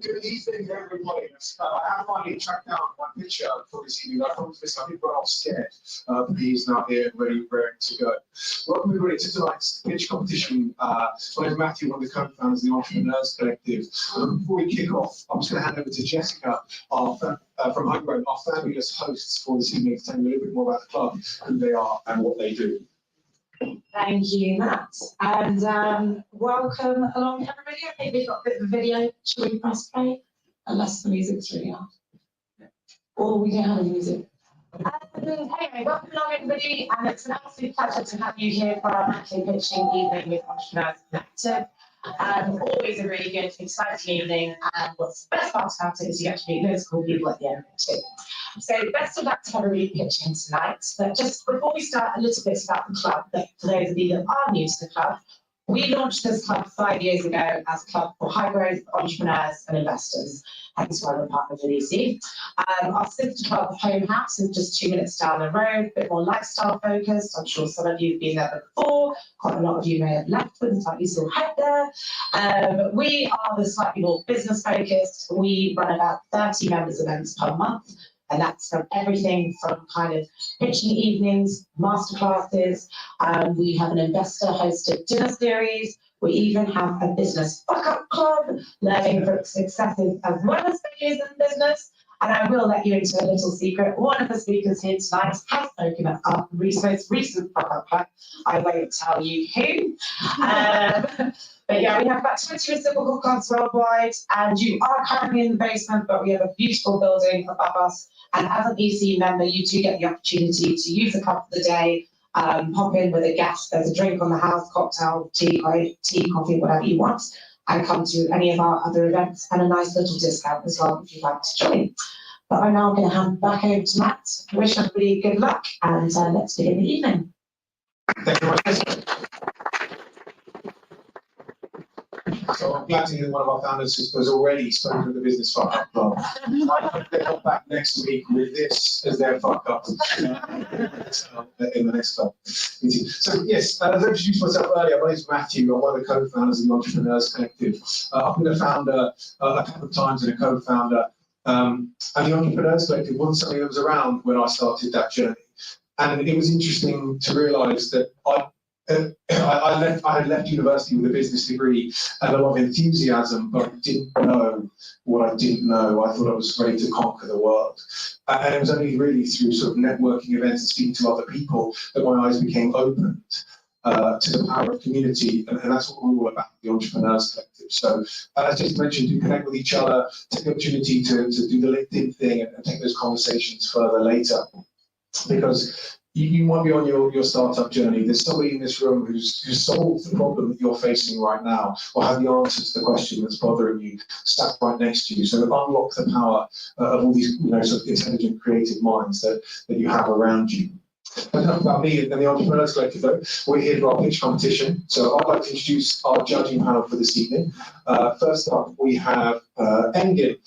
Good evening, everybody. I have finally tracked down one picture for this evening. I promised this, I think we're all scared, but he's now here and ready to go. Welcome everybody to tonight's pitch competition. My name is Matthew, one of the co-founders of the Entrepreneurs Collective. Before we kick off, I'm just going to hand over to Jessica, from Homegrown, our fabulous hosts for this evening, to tell you a little bit more about the club, who they are and what they do. Thank you, Matt, and welcome along, everybody. I think we've got a bit of a video. Shall we press play? Unless the music's really loud. Or we don't have any music. Anyway, welcome along, everybody, and it's an absolute pleasure to have you here for our monthly pitching evening with Entrepreneurs Collective. Always a really good, exciting evening, and what's the best part about it is you get to meet loads of cool people at the end of it too. So best of luck to everybody pitching tonight. But just before we start, a little bit about the club, that for those of you that are new to the club, we launched this club 5 years ago as a club for high growth entrepreneurs and investors. Hence why we're partnered with VC. Our sister club, Home House, is just 2 minutes down the road, a bit more lifestyle focused. I'm sure some of you have been there before. Quite a lot of you may have left with the fact you still head there. We are the slightly more business focused. We run about 30 members events per month. And that's from everything from kind of pitching evenings, masterclasses. We have an investor-hosted dinner series. We even have a business fuck-up club, learning from successes as well as failures in business. And I will let you into a little secret. One of the speakers here tonight has spoken at our most recent fuck-up club. I won't tell you who. But yeah, we have about 20 reciprocal clubs worldwide, and you are currently in the basement, but we have a beautiful building above us. And as a VC member, you do get the opportunity to use the club for the day, pop in with a guest. There's a drink on the house, cocktail, tea, coffee, whatever you want, and come to any of our other events, and a nice little discount as well if you'd like to join. But I'm now going to hand back over to Matt. Wish everybody good luck, and let's begin the evening. Thank you very much. So I'm glad to hear that one of our founders has already spoken to the business fuck up club. I hope they come back next week with this as their fuck up in the next club. So yes, as I introduced myself earlier, my name is Matthew. I'm one of the co-founders of the Entrepreneurs Collective. I've been a founder a couple of times and a co-founder. And the Entrepreneurs Collective wasn't something that was around when I started that journey. And it was interesting to realise that I had left university with a business degree and a lot of enthusiasm, but I didn't know what I didn't know. I thought I was ready to conquer the world. And it was only really through sort of networking events and speaking to other people that my eyes became opened to the power of community. And that's what we're all about, the Entrepreneurs Collective. So as just mentioned, to connect with each other, take the opportunity to do the LinkedIn thing and take those conversations further later. Because you might be on your startup journey. There's somebody in this room who's solved the problem that you're facing right now, or has the answer to the question that's bothering you, sat right next to you. So unlock the power of all these, sort of intelligent, creative minds that you have around you. Enough about me and the Entrepreneurs Collective, though. We're here for our pitch competition. So I'd like to introduce our judging panel for this evening. First up, we have Engin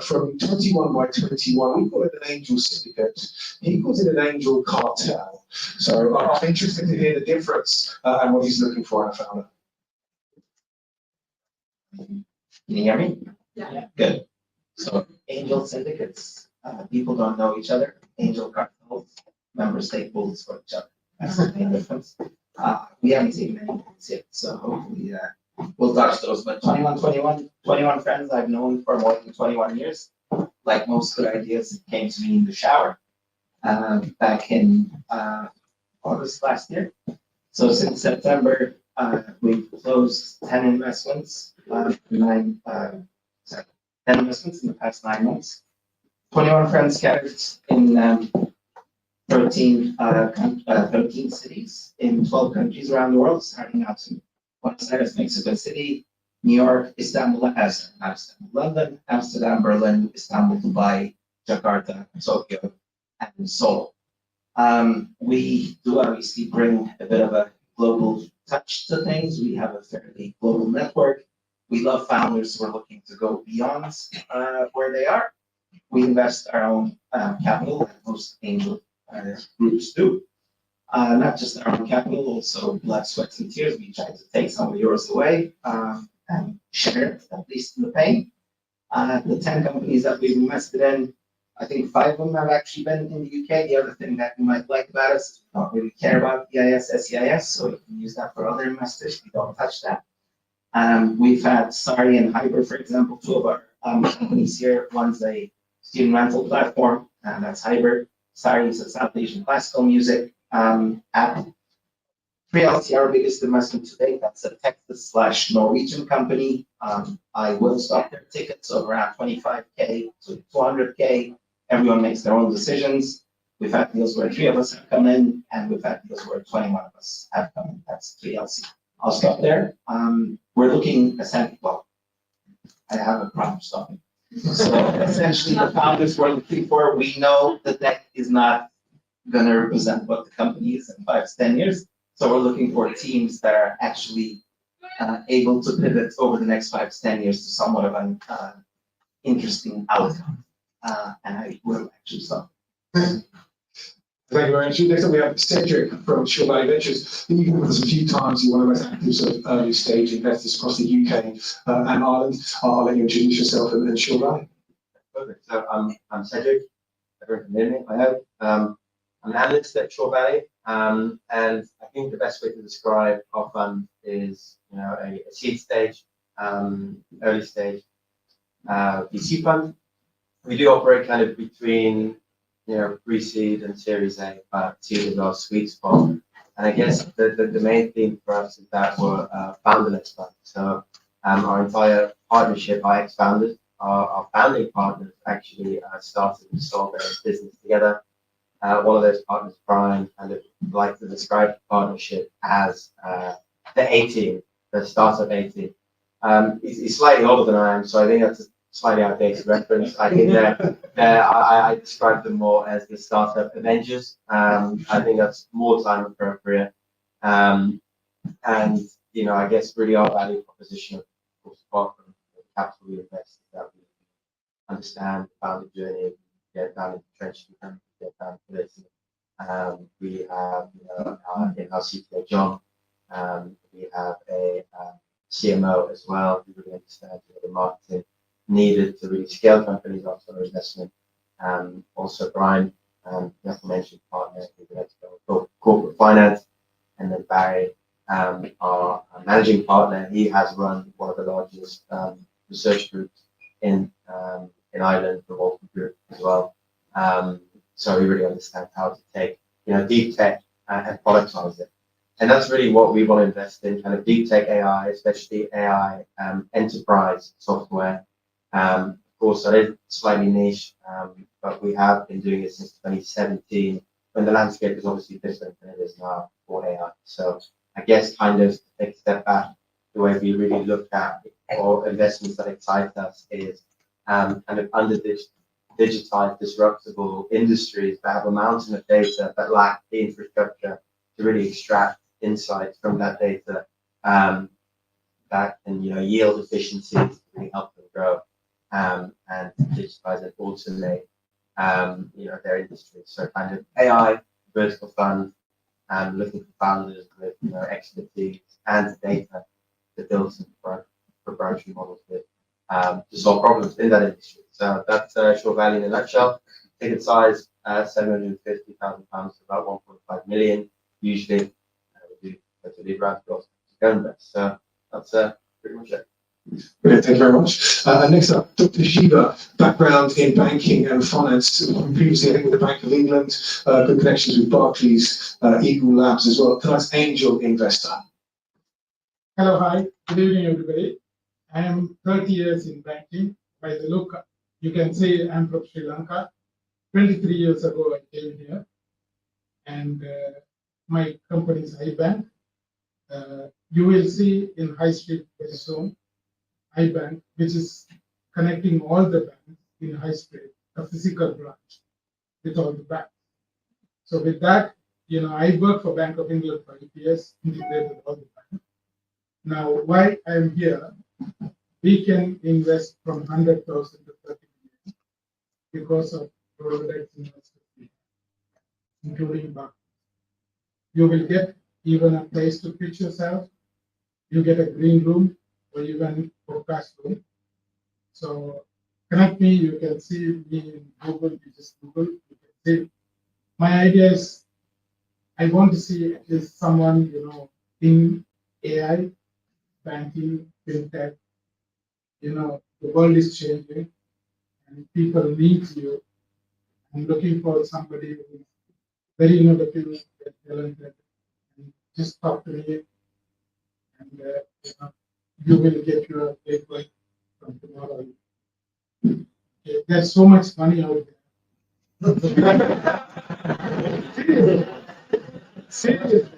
from 21 by 21. We call it an angel syndicate. He calls it an angel cartel. So I'm interested to hear the difference and what he's looking for in a founder. Can you hear me? Yeah. Good. So angel syndicates, people don't know each other. Angel cartels, members take bullets for each other. That's the main difference. We haven't seen many things yet, so hopefully we'll dodge those. But 21 friends I've known for more than 21 years. Like most good ideas, it came to me in the shower back in August last year. So since September, we've closed 10 investments, 10 investments in the past 9 months. 21 friends scattered in 13 cities in 12 countries around the world, starting out in Buenos Aires, Mexico City, New York, Istanbul, London, Amsterdam, Berlin, Istanbul, Dubai, Jakarta, Tokyo, and Seoul. We do obviously bring a bit of a global touch to things. We have a fairly global network. We love founders who are looking to go beyond where they are. We invest our own capital, like most angel groups do. Not just our own capital, also blood, sweat, and tears. We try to take some of yours away and share it, at least in the pain. The 10 companies that we've invested in, I think 5 of them have actually been in the UK. The other thing that you might like about us is we don't really care about EIS, SEIS, so you can use that for other investors. We don't touch that. We've had Sari and Hyper, for example, 2 of our companies here. One's a student rental platform, and that's Hyper. Sari is a South Asian classical music app. 3LC, our biggest investment to date, that's a Texas/Norwegian company. I will stop their tickets of around 25K to 200K. Everyone makes their own decisions. We've had deals where 3 of us have come in, and we've had deals where 21 of us have come in. That's 3LC. I'll stop there. We're looking essentially, well, I have a problem stopping. So essentially, the founders we're looking for, we know the deck is not going to represent what the company is in 5 to 10 years. So we're looking for teams that are actually able to pivot over the next 5 to 10 years to somewhat of an interesting outcome. And I will actually stop. Thank you very much. Next up, we have Cedric from Shore Valley Ventures. You've been with us a few times. You're one of the most active sort of early stage investors across the UK and Ireland. I'll let you introduce yourself and Shore Valley. Perfect. So I'm Cedric. Everyone can hear me, I hope. I'm an analyst at Shore Valley, and I think the best way to describe our fund is, a seed stage, early stage VC fund. We do operate kind of between pre-seed and Series A, but seed is our sweet spot. And I guess the main theme for us is that we're founder-led fund. So our entire partnership, our ex-founders, our founding partners actually started to solve their business together. One of those partners, Brian, kind of like to describe the partnership as the A-team, the startup A-team. He's slightly older than I am, so I think that's a slightly outdated reference. I think I describe them more as the startup Avengers. I think that's more time appropriate. And I guess really our value proposition, of course, apart from the capital we invest, is that we understand the founder journey, get down in the trenches, and get down to this. We have our in-house CTO John. We have a CMO as well, who really understands the marketing needed to really scale companies after their investment. Also Brian, the aforementioned partner, who's an expert in corporate finance, and then Barry, our managing partner. He has run one of the largest research groups in Ireland, the Walton Group as well. So he really understands how to take deep tech and productize it. And that's really what we want to invest in, kind of deep tech AI, especially AI enterprise software. Of course, that is slightly niche, but we have been doing it since 2017, when the landscape is obviously different than it is now for AI. So I guess kind of take a step back, the way we really look at or investments that excite us is kind of under digitized, disruptable industries that have a mountain of data but lack the infrastructure to really extract insights from that data that can yield efficiencies to really help them grow and digitize and automate their industry. So kind of AI vertical fund looking for founders with expertise and data to build some proprietary models with to solve problems in that industry. So that's Shore Valley in a nutshell. Ticket size £750,000 to about 1.5 million. usually we do to leave around to go invest. So that's pretty much it. Brilliant, thank you very much. And next up, Dr. Shiva, background in banking and finance, previously I think with the Bank of England, good connections with Barclays, Eagle Labs as well. That's Angel Investor. Hello, hi, good evening, everybody. I am 30 years in banking. By the look, you can say I'm from Sri Lanka. 23 years ago, I came here, and my company is iBank. You will see in High Street very soon, iBank, which is connecting all the banks in High Street, a physical branch with all the banks. So with that, I worked for Bank of England for 8 years, integrated all the banks. Now, why I'm here, we can invest from 100,000 to 30 million because of products investors, including banks. You will get even a place to pitch yourself. You get a green room or even forecast room. So connect me. You can see me in Google. You just Google. You can see. My idea is I want to see at least someone in AI, banking, fintech. The world is changing, and people need you. I'm looking for somebody who is very innovative, very talented, and just talk to me, and you will get your paper from tomorrow. Okay, there's so much money out there. Seriously.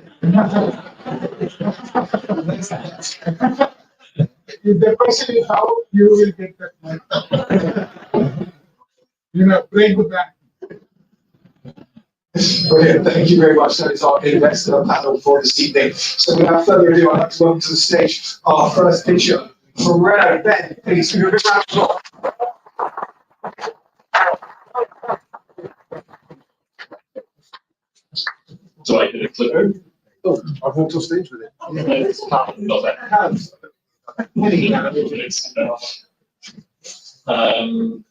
The question is how you will get that money. Break the bank. Brilliant, thank you very much. That is our investor panel for this evening. So without further ado, I'd like to welcome to the stage our first pitcher from Renault. Ben, please give a big round of applause. Do I get a clicker? Oh, I've walked off stage with it. Not that.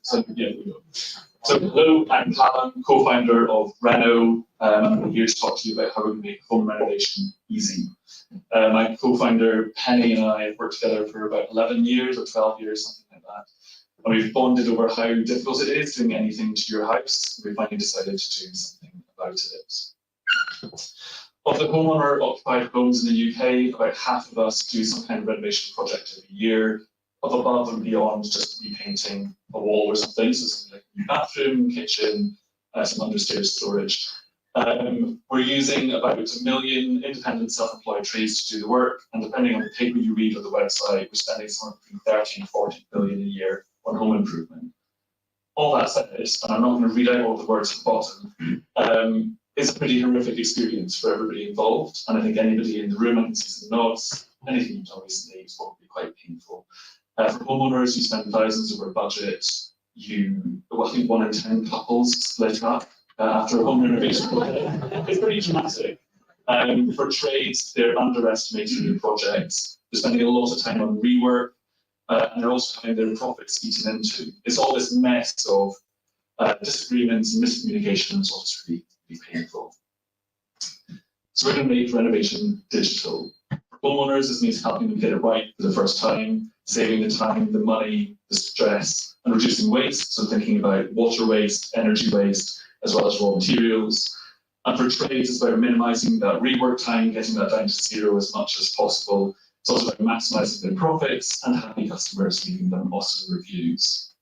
So yeah, we go. So hello, I'm Callum, co-founder of Renault. I'm here to talk to you about how we can make home renovation easy. My co-founder Penny and I have worked together for about 11 years or 12 years, something like that. And we've bonded over how difficult it is doing anything to your house. We finally decided to do something about it. Of the homeowner occupied homes in the UK, about half of us do some kind of renovation project every year, of above and beyond just repainting a wall or something, so something like a new bathroom, kitchen, some understayers storage. We're using about 1 million independent self-employed trades to do the work, and depending on the paper you read or the website, we're spending somewhere between 30 and 40 billion a year on home improvement. All that said, and I'm not going to read out all the words at the bottom, it's a pretty horrific experience for everybody involved, and I think anybody in the room, I can see some notes, anything you've done recently is probably quite painful. For homeowners who spend thousands over budget, I think 1 in 10 couples split up after a home renovation project. It's pretty dramatic. For trades, they're underestimating their projects. They're spending a lot of time on rework, and they're also having their profits eaten into. It's all this mess of disagreements and miscommunication, and it's all just really painful. So we're going to make renovation digital. For homeowners, this means helping them get it right for the first time, saving the time, the money, the stress, and reducing waste. So thinking about water waste, energy waste, as well as raw materials. And for trades, it's about minimizing that rework time, getting that down to zero as much as possible. It's also about maximizing their profits and happy customers, leaving them awesome reviews.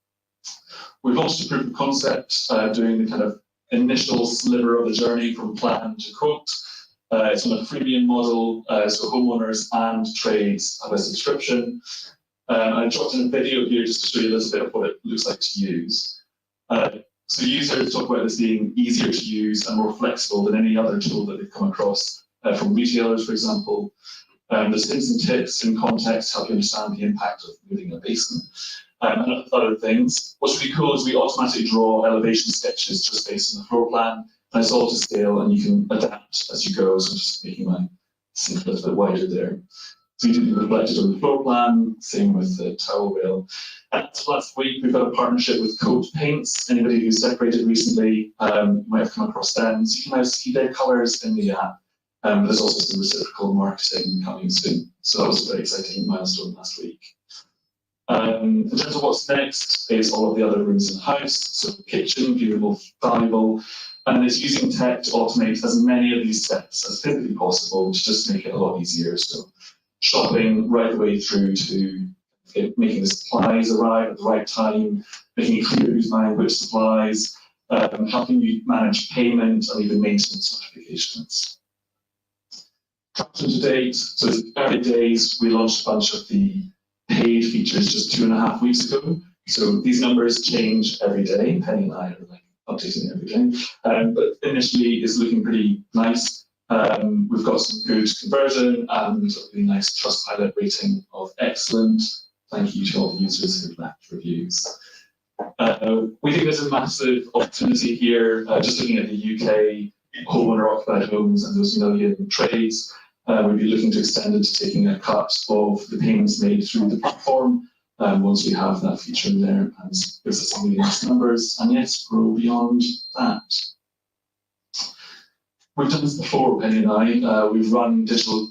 We've launched a proof of concept, doing the kind of initial sliver of the journey from plan to quote. It's on a freemium model, so homeowners and trades have a subscription. I dropped in a video here just to show you a little bit of what it looks like to use. So users talk about this being easier to use and more flexible than any other tool that they've come across from retailers, for example. There's hints and tips and context to help you understand the impact of moving a basement. And other things. What's really cool is we automatically draw elevation sketches just based on the floor plan, and it's all to scale, and you can adapt as you go. So I'm just making my sink a little bit wider there. So you can be reflected on the floor plan, same with the towel rail. And last week, we've got a partnership with Coat Paints. Anybody who's decorated recently might have come across them. So you can now see their colours in the app. There's also some reciprocal marketing coming soon. So that was a very exciting milestone last week. In terms of what's next is all of the other rooms in the house. So kitchen, viewable, valuable, and it's using tech to automate as many of these steps as physically possible to just make it a lot easier. So shopping right the way through to making the supplies arrive at the right time, making it clear who's buying which supplies, helping you manage payment and even maintenance notifications. Traction to date, so it's early days, we launched a bunch of the paid features just 2.5 weeks ago. So these numbers change every day. Penny and I are like updating every day. But initially it's looking pretty nice. We've got some good conversion and a really nice Trustpilot rating of excellent. Thank you to all the users who've left reviews. We think there's a massive opportunity here, just looking at the UK homeowner occupied homes and those million trades. We'd be looking to extend it to taking a cut of the payments made through the platform once we have that feature in there, and gives us some really nice numbers, and yes, grow beyond that. We've done this before, Penny and I. We've run digital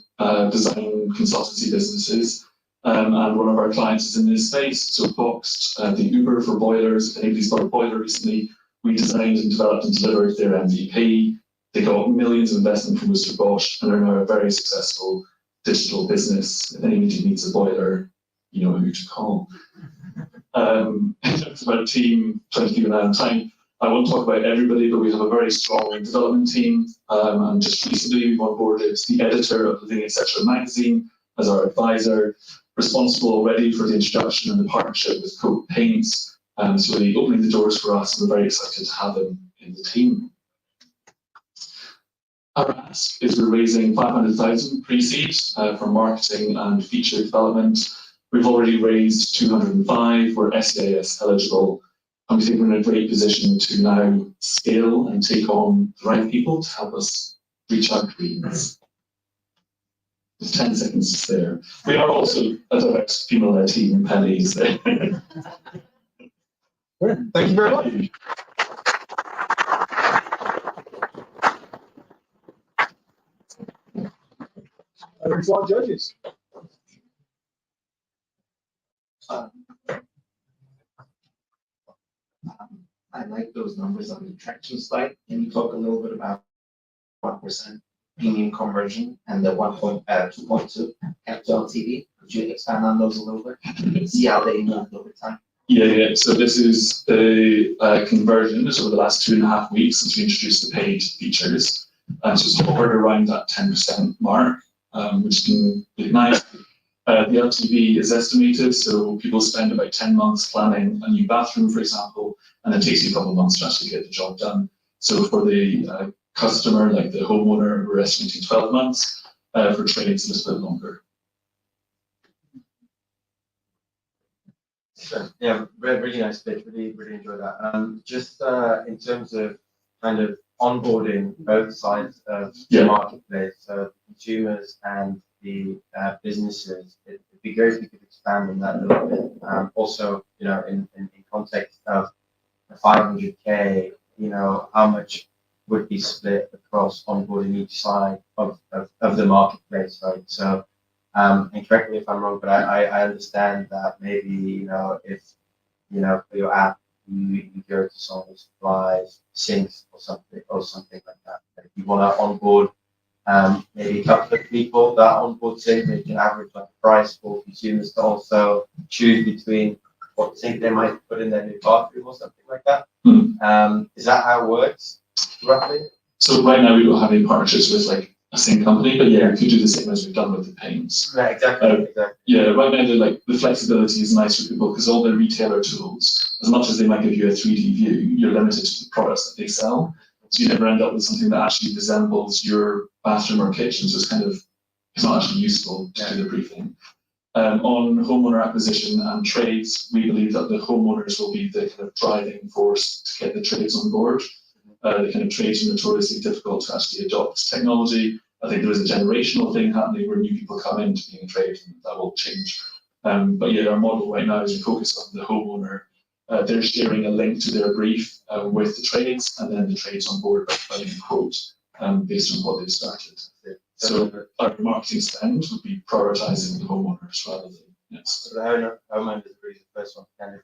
design consultancy businesses, and one of our clients is in this space. So Boxed, the Uber for boilers. If anybody's bought a boiler recently, we designed and developed and delivered their MVP. They got millions of investment from Mr. Bosch and are now a very successful digital business. If anybody needs a boiler, you know who to call. In terms of our team, trying to keep an eye on time, I won't talk about everybody, but we have a very strong development team. And just recently we've onboarded the editor of Living Etc. magazine as our advisor, responsible already for the introduction and the partnership with Coat Paints. So really opening the doors for us, and we're very excited to have them in the team. Our ask is we're raising 500,000 pre-seed for marketing and feature development. We've already raised 205, we're SEIS eligible, and we think we're in a great position to now scale and take on the right people to help us reach our dreams. There's 10 seconds to spare. We are also a diverse female-led team, Penny's there. Thank you very much. There's our judges. I like those numbers on the traction slide. Can you talk a little bit about 1% premium conversion and the 2.2 capital LTV? Could you expand on those a little bit? See how they moved over time. Yeah. So this is the conversion over the last 2.5 weeks since we introduced the paid features. So it's hovered around that 10% mark, which has been really nice. The LTV is estimated, so people spend about 10 months planning a new bathroom, for example, and it takes you a couple of months to actually get the job done. So for the customer, like the homeowner, we're estimating 12 months. For trades, a little bit longer. Sure. Yeah, really nice pitch. Really enjoyed that. Just in terms of kind of onboarding both sides of the marketplace, so the consumers and the businesses, it'd be great if you could expand on that a little bit. Also, you know, in context of the 500K, you know, how much would be split across onboarding each side of the marketplace, right? So, and correct me if I'm wrong, but I understand that maybe, you know, if, you know, for your app, you go to someone who supplies sinks or something like that. If you want to onboard maybe a couple of people that onboard sink, they can average like a price for consumers to also choose between what sink they might put in their new bathroom or something like that. Is that how it works, roughly? So right now we don't have any partnerships with like a sink company, but yeah, we could do the same as we've done with the paints. Right, exactly. Yeah, right now the flexibility is nice for people because all the retailer tools, as much as they might give you a 3D view, you're limited to the products that they sell. So you never end up with something that actually resembles your bathroom or kitchen. So it's not actually useful to do the briefing. On homeowner acquisition and trades, we believe that the homeowners will be the kind of driving force to get the trades on board. The kind of trades are notoriously difficult to actually adopt this technology. I think there is a generational thing happening where new people come into being a trade, and that will change. But yeah, our model right now is we focus on the homeowner. They're sharing a link to their brief with the trades, and then the trades on board by providing a quote based on what they've started. So our marketing spend would be prioritizing the homeowners rather than, yes. So the homeowners are really the first one to kind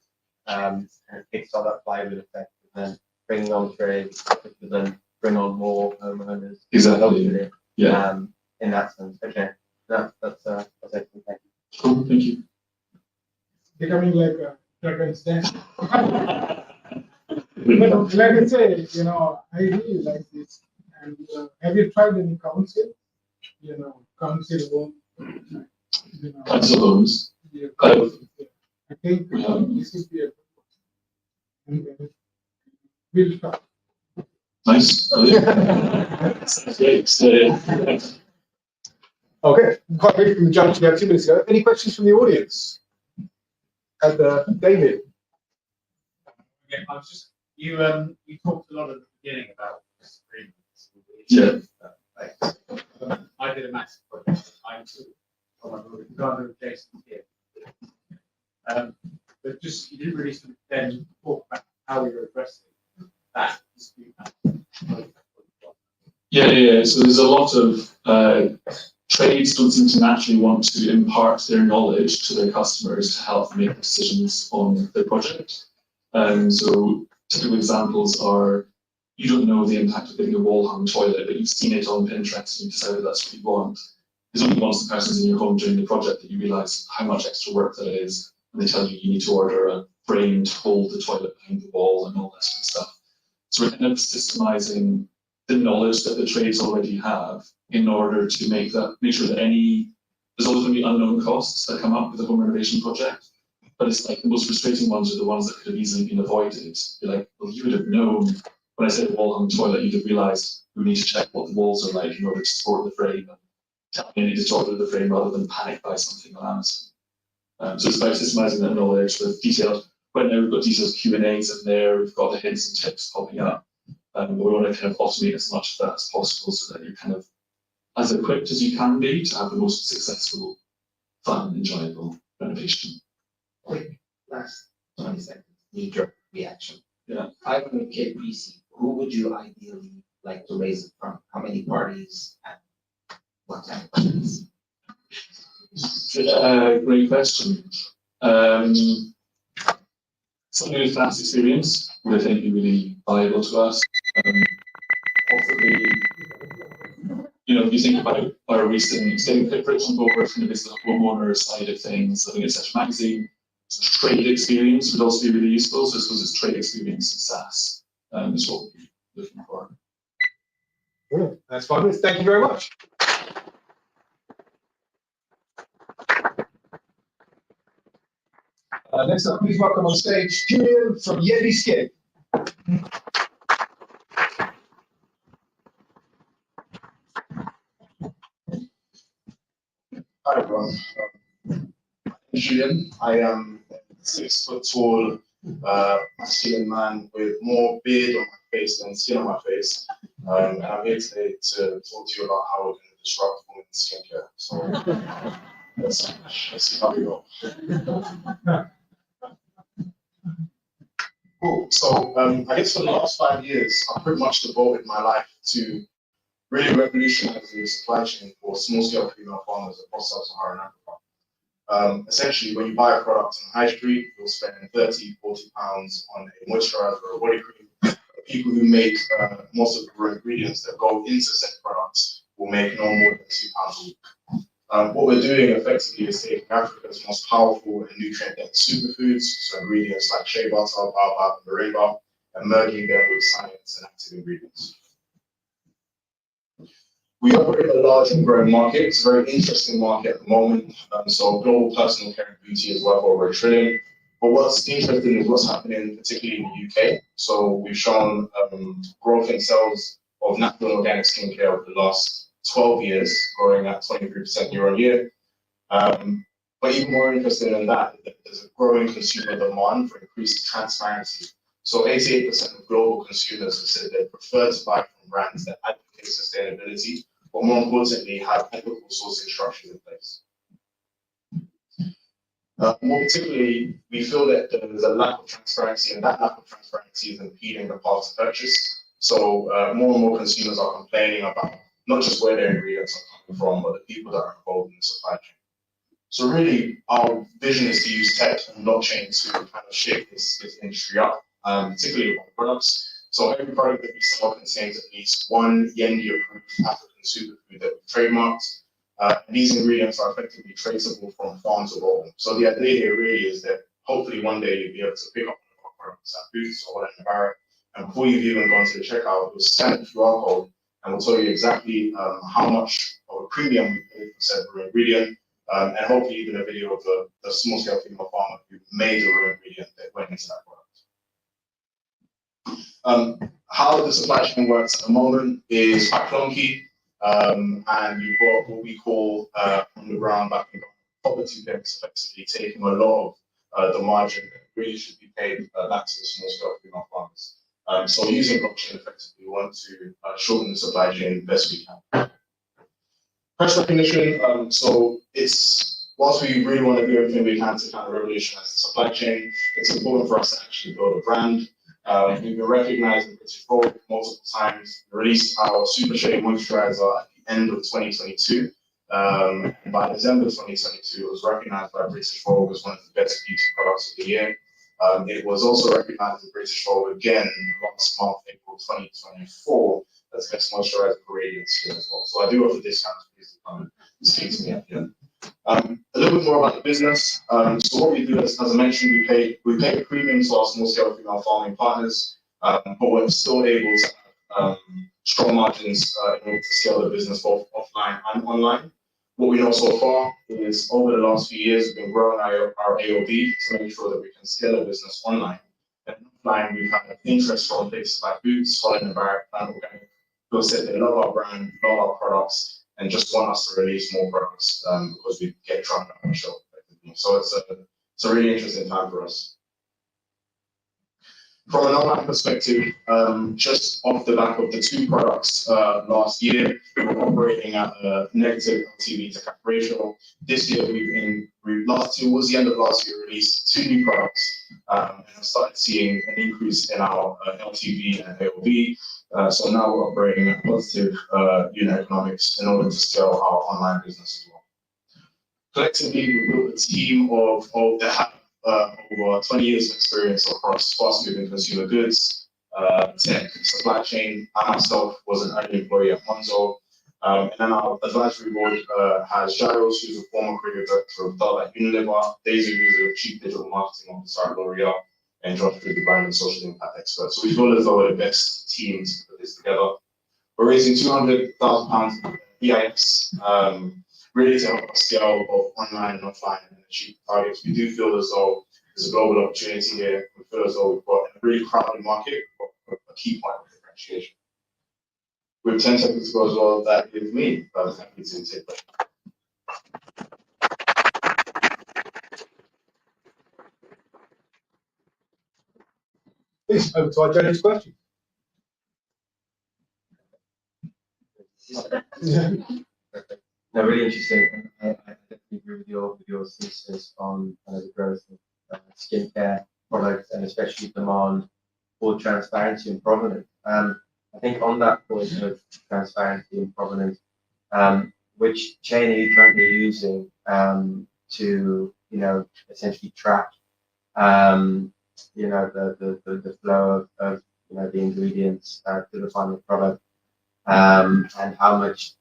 of kickstart that flywheel effect, and then bringing on trades, and then bring on more homeowners. Exactly. Yeah. In that sense, okay. That's excellent. Thank you. Cool, thank you. Becoming like a dragon's den. But like I say, I really like this. And have you tried any council? Council home. Council homes. Yeah, I think this would be a good one. We'll start. Nice. Sounds great. So, yeah. Okay, quite ready from the judge we had 2 minutes ago. Any questions from the audience? And David. Yeah, I was just you talked a lot at the beginning about disagreements. Yeah. I did a massive project. I took from a Jason here. But just you didn't really sort of then talk about how you're addressing that dispute. Yeah. So there's a lot of trades don't seem to naturally want to impart their knowledge to their customers to help them make decisions on their project. So typical examples are you don't know the impact of getting a wall-hung toilet, but you've seen it on Pinterest and you decided that's what you want. It's only once the person's in your home during the project that you realise how much extra work that is, and they tell you you need to order a frame to hold the toilet behind the wall and all that sort of stuff. So we're kind of systemizing the knowledge that the trades already have in order to make sure that there's always going to be unknown costs that come up with a home renovation project. But it's like the most frustrating ones are the ones that could have easily been avoided. You're like, well, you would have known when I said wall-hung toilet, you'd have realised we need to check what the walls are like in order to support the frame and tell me I need to order the frame rather than panic buy something on Amazon. So it's about systemizing that knowledge with detailed. Right now we've got detailed Q&As in there. We've got the hints and tips popping up. But we want to kind of automate as much of that as possible so that you're kind of as equipped as you can be to have the most successful, fun, enjoyable renovation. Quick, last 20 seconds, knee-jerk reaction. Yeah. 500K VC, who would you ideally like to raise it from? How many parties and what kind of parties? Great question. Something with past experience would I think be really valuable to us. Possibly, if you think about our recent getting preparation over from the business homeowner side of things, living at Central Magazine, trade experience would also be really useful. So I suppose it's trade experience in SaaS is what we're looking for. Brilliant. That's 5 minutes. Thank you very much. Next up, please welcome on stage Julian from Yeti Skin. Hi everyone. I'm Julian. I am a 6 foot tall, masculine man with more beard on my face than skin on my face. And I'm here today to talk to you about how we're going to disrupt women's skincare. So let's see how we go. Cool. So I guess for the last 5 years, I've pretty much devoted my life to really revolutionizing the supply chain for small-scale female farmers across sub-Saharan Africa. Essentially, when you buy a product on the high street, you'll spend 30, 40 pounds on a moisturizer or a body cream. The people who make most of the raw ingredients that go into said products will make no more than £2 a week. What we're doing effectively is taking Africa's most powerful and nutrient-dense superfoods, so ingredients like shea butter, baobab, and moringa, and merging them with science and active ingredients. We operate a large and growing market. It's a very interesting market at the moment. So global personal care and beauty is worth over $1 trillion. But what's interesting is what's happening, particularly in the UK. So we've shown growth in sales of natural and organic skincare over the last 12 years, growing at 23% year on year. But even more interesting than that, there's a growing consumer demand for increased transparency. So 88% of global consumers have said they prefer to buy from brands that advocate sustainability, but more importantly, have ethical sourcing structures in place. More particularly, we feel that there's a lack of transparency, and that lack of transparency is impeding the path to purchase. So more and more consumers are complaining about not just where their ingredients are coming from, but the people that are involved in the supply chain. So really, our vision is to use tech and blockchain to kind of shape this industry up, particularly on products. So every product that we sell contains at least one Yendi-approved African superfood that we've trademarked. These ingredients are effectively traceable from farm to bowl. So the idea here really is that hopefully one day you'll be able to pick up one of our products at Boots or in the Barrett, and before you've even gone to the checkout, you'll scan the QR code and we'll tell you exactly how much of a premium we paid for said raw ingredient, and hopefully even a video of the small scale female farmer who made the raw ingredient that went into that product. How the supply chain works at the moment is quite clunky, and you've got what we call on the ground back in poverty picks, effectively taking a lot of the margin that really should be paid back to the small scale female farmers. So using blockchain effectively, we want to shorten the supply chain the best we can. Price recognition, so it's, whilst we really want to do everything we can to kind of revolutionize the supply chain, it's important for us to actually build a brand. We've been recognized in British Vogue multiple times. We released our Super Shea Moisturizer at the end of 2022. By December 2022, it was recognized by British Vogue as one of the best beauty products of the year. It was also recognized in British Vogue again last month, April 2024, as best moisturizer for radiant skin as well. So I do offer discounts for these to come and speak to me at the end. A little bit more about the business. So what we do, as I mentioned, we pay a premium to our small scale female farming partners, but we're still able to have strong margins in order to scale the business both offline and online. What we know so far is over the last few years, we've been growing our AOV to make sure that we can scale the business online. And offline, we've had interest from places like Boots, Holland & Barrett, and Organic, who said they love our brand, love our products, and just want us to release more products because we get traffic on the show. So it's a really interesting time for us. From an online perspective, just off the back of the two products last year, we were operating at a negative LTV to CAC ratio. This year, towards the end of last year, released two new products and started seeing an increase in our LTV and AOV. So now we're operating at positive unit economics in order to scale our online business as well. Collectively, we built a team that have over 20 years of experience across fast-moving consumer goods, tech, supply chain. I myself was an early employee at Monzo. And then our advisory board has Giles, who's a former creative director of Dove at Unilever, Daisy, who's a chief digital marketing officer at L'Oreal, and Josh, who's the brand and social impact expert. So we feel as though we're the best team to put this together. We're raising £200,000 EIS, really to help us scale both online and offline and achieve targets. We do feel as though there's a global opportunity here. We feel as though we've got a really crowded market, but a key point of differentiation. With 10 seconds to go as well, that is me. I was happy to take that. Please, over to our judge's question. No, really interesting. I definitely agree with your thesis on the growth of skincare products and especially demand for transparency and provenance. I think on that point of transparency and provenance, which chain are you currently using to essentially track the flow of the ingredients to the final product, and how much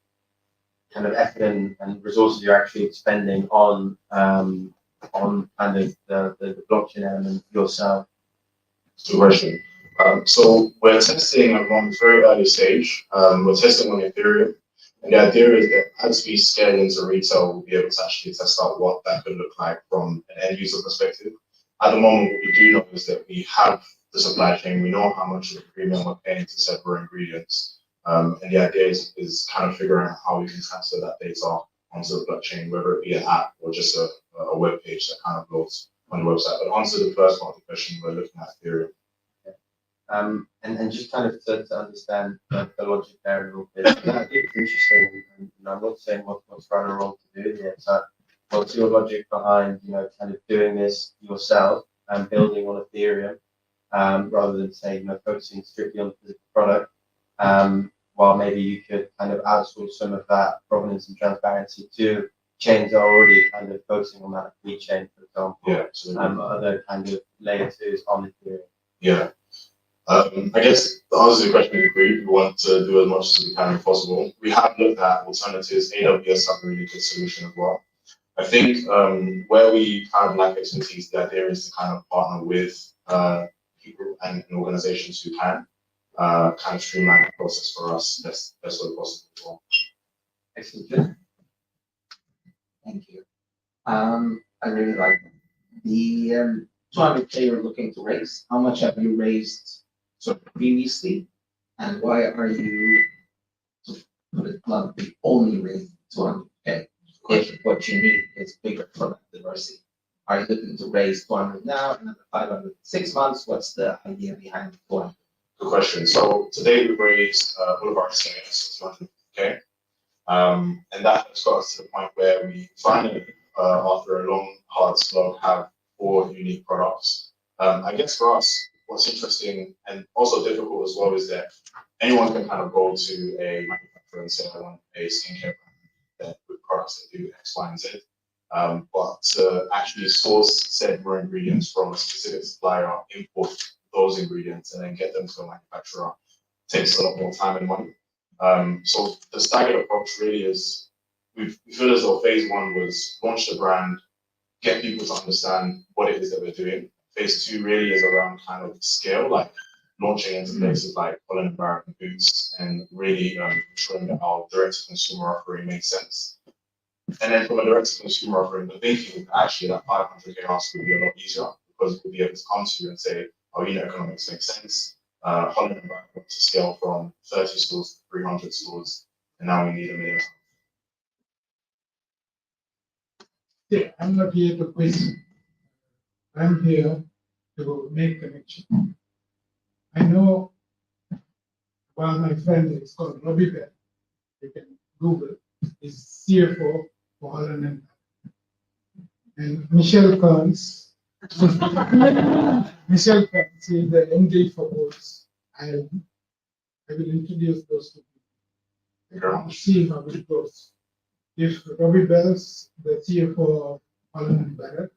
kind of effort and resources you're actually expending on kind of the blockchain element yourself? Good question. So we're testing on a very early stage. We're testing on Ethereum. And the idea is that as we scale into retail, we'll be able to actually test out what that could look like from an end user perspective. At the moment, what we do know is that we have the supply chain. We know how much of the premium we're paying to several ingredients. And the idea is kind of figuring out how we can transfer that data onto the blockchain, whether it be an app or just a web page that kind of loads on the website. But answer the first part of the question, we're looking at Ethereum. And just kind of to understand the logic there a little bit, I think it's interesting, and I'm not saying what's right or wrong to do here, but what's your logic behind, kind of doing this yourself and building on Ethereum, rather than say, focusing strictly on the physical product? while maybe you could kind of outsource some of that provenance and transparency to chains that are already kind of focusing on that free chain, for example. Yeah, absolutely. Other kind of layer twos on the theory. Yeah. I guess the answer to the question is we want to do as much as we can if possible. We have looked at alternatives. AWS have a really good solution as well. I think where we kind of lack expertise, the idea is to kind of partner with people and organizations who can kind of streamline the process for us best way possible as well. Excellent. Thank you. I really like the 200K you're looking to raise. How much have you raised sort of previously, and why are you, to put it bluntly, only raising 200K? If what you need is bigger product diversity. Are you looking to raise 200 now, another 500 in 6 months? What's the idea behind 400? Good question. So today we've raised all of our savings, 250K. And that has got us to the point where we finally, after a long, hard slog, have 4 unique products. I guess for us, what's interesting and also difficult as well is that anyone can kind of go to a manufacturer and say, I want a skincare brand with products that do X, Y, and Z. But to actually source said raw ingredients from a specific supplier, import those ingredients, and then get them to a manufacturer takes a lot more time and money. So the staggered approach really is, we feel as though phase 1 was launch the brand, get people to understand what it is that we're doing. Phase 2 really is around kind of scale, like launching into places like Holland & Barrett and Boots, and really ensuring that our direct-to-consumer offering makes sense. And then from a direct-to-consumer offering, the thinking actually that 500K ask would be a lot easier because we'll be able to come to you and say, our unit economics make sense. Holland & Barrett wants to scale from 30 stores to 300 stores, and now we need 1 million. Yeah, I'm not here to question. I'm here to make connection. I know one of my friends is called Robbie Bell. You can Google, is CFO for Holland and Barrett. And Michelle Kearns, Michelle Kearns is the MD for Boots. I will introduce those two people and see how it goes. If Robbie Bell's the CFO of Holland and Barrett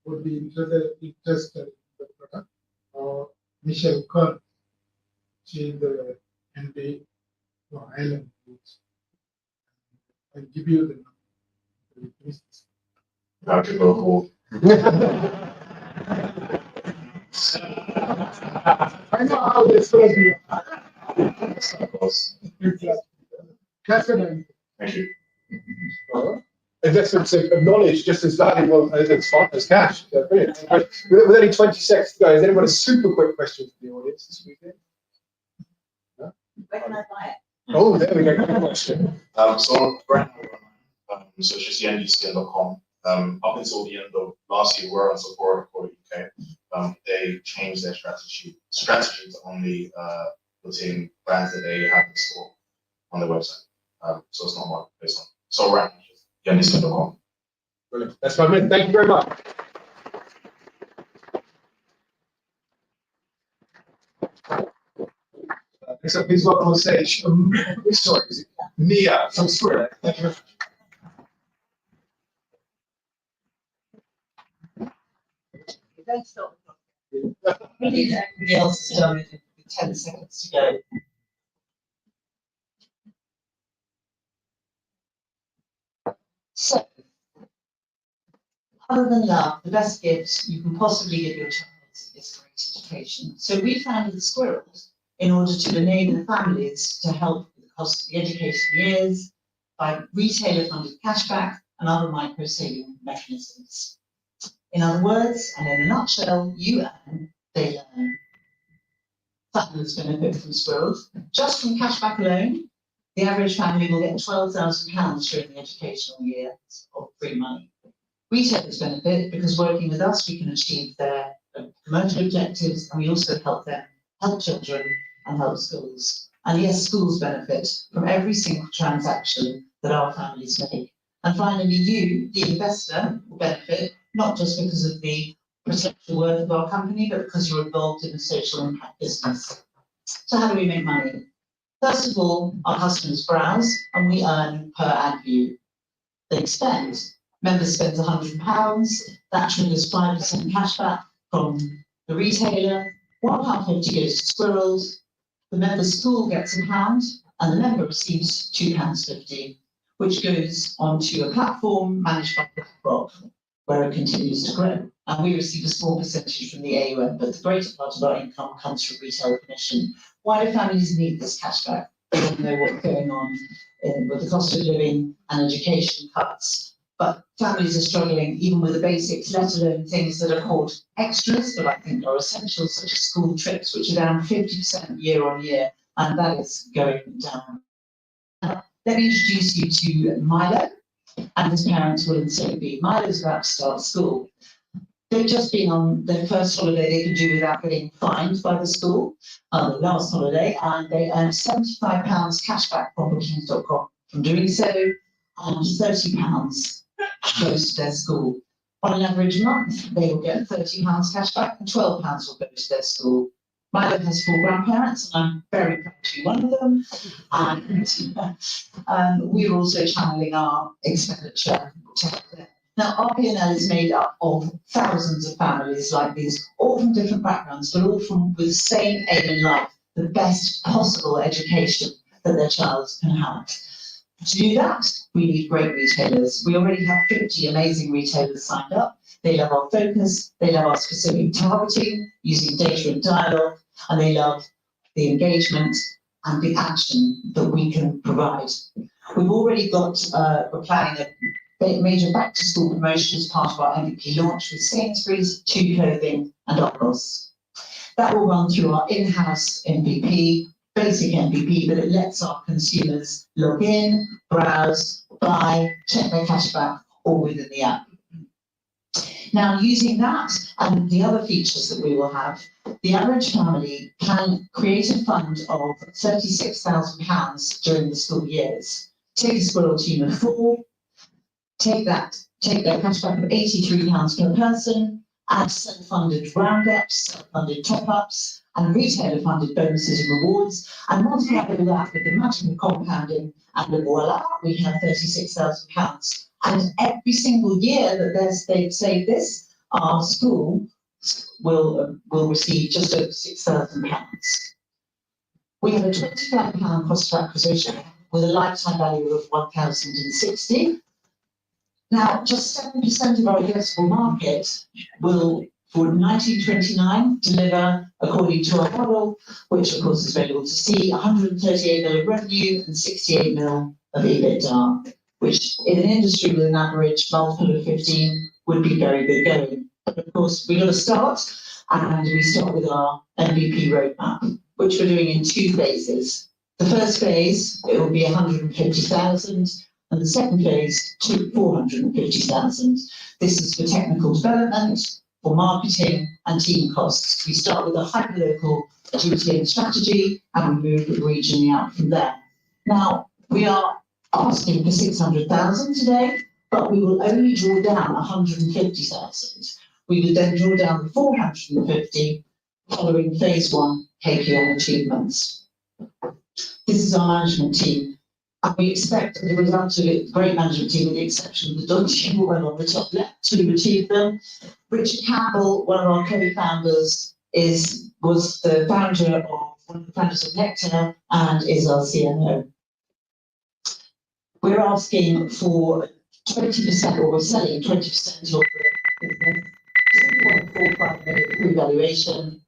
would be interested in the product, or Michelle Kearns, she is the MD for Island Foods. I'll give you the number. Dr. Local. I know how this will be. Catherine. Thank you. Investments of knowledge just as valuable as cash. So brilliant. With only 20 seconds to go, has anyone a super quick question for the audience this weekend? No? Where can I buy it? Oh, there we go. Good question. So brand so it's just yandyskin.com. Up until the end of last year, we were on Sephora.co.uk. They changed their strategy to only putting brands that they have in store on their website. So it's not marketplace on. So right, yandyskin.com. Brilliant. That's 5 minutes. Thank you very much. Next up, please welcome on stage. Sorry, is it Mia from Square? Thank you very much. Don't stop. Everybody else has done it with 10 seconds to go. So, other than love, the best gift you can possibly give your child is great education. So we founded the Squirrels in order to enable families to help with the cost of the education years by retailer-funded cashback and other micro-saving mechanisms. In other words, and in a nutshell, you earn, they learn. Families benefit from Squirrels. Just from cashback alone, the average family will get £12,000 during the educational year of free money. Retailers benefit because working with us, we can achieve their commercial objectives, and we also help them help children and help schools. And yes, schools benefit from every single transaction that our families make. And finally, you, the investor, will benefit not just because of the potential worth of our company, but because you're involved in a social impact business. So how do we make money? First of all, our customers browse and we earn per ad view. They spend. Members spend £100, that triggers 5% cashback from the retailer. £1.50 goes to squirrels. The member's school gets £1 and the member receives £2.50, which goes onto a platform managed by BlackRock, where it continues to grow. And we receive a small percentage from the AUM, but the greater part of our income comes from retail commission. Why do families need this cashback? They don't know what's going on with the cost of living and education cuts. But families are struggling even with the basics, let alone things that are called extras, but I think are essential, such as school trips, which are down 50% year on year, and that is going down. Let me introduce you to Milo, and his parents will so be. Milo's about to start school. They've just been on their first holiday they could do without getting fined by the school, the last holiday, and they earned £75 cashback from bookings.com from doing so, and £30 goes to their school. On an average month, they will get £30 cashback and £12 will go to their school. Milo has 4 grandparents, and I'm very proud to be one of them. And we're also channeling our expenditure to help them. Now, our P&L is made up of thousands of families like these, all from different backgrounds, but all from with the same aim in life, the best possible education that their child can have. To do that, we need great retailers. We already have 50 amazing retailers signed up. They love our focus, they love our specific targeting, using data and dialogue, and they love the engagement and the action that we can provide. We've already got, we're planning a major back-to-school promotion as part of our MVP launch with Sainsbury's, Tu Clothing and Argos. That will run through our in-house MVP, basic MVP, but it lets our consumers log in, browse, buy, check their cashback, all within the app. Now, using that and the other features that we will have, the average family can create a fund of £36,000 during the school years. Take a squirrel team of 4, take their cashback of £83 per person, add self-funded roundups, self-funded top-ups, and retailer-funded bonuses and rewards, and multiply all that with the magic of compounding, and voila, we have £36,000. And every single year that they've saved this, our school will receive just over £6,000. We have a £25 cost of acquisition with a lifetime value of £1,060. Now, just 7% of our addressable market will, for 1929, deliver, according to our model, which of course is available to see, 138 million of revenue and 68 million of EBITDA, which in an industry with an average multiple of 15 would be very good going. But of course, we've got to start, and we start with our MVP roadmap, which we're doing in 2 phases. The first phase, it will be 150,000. And the second phase, 450,000. This is for technical development, for marketing and team costs. We start with a hyperlocal GTM strategy and we move regionally out from there. Now, we are asking for 600,000 today, but we will only draw down 150,000. We would then draw down the 450 following phase 1 KPI achievements. This is our management team. And we expect the result of it, great management team, with the exception of the dodgy woman on the top left, to achieve them. Richard Campbell, one of our co-founders, was the founder of one of the founders of Nectar and is our CMO. We're asking for 20%, or we're selling 20% of the business, 6.45 million revaluation.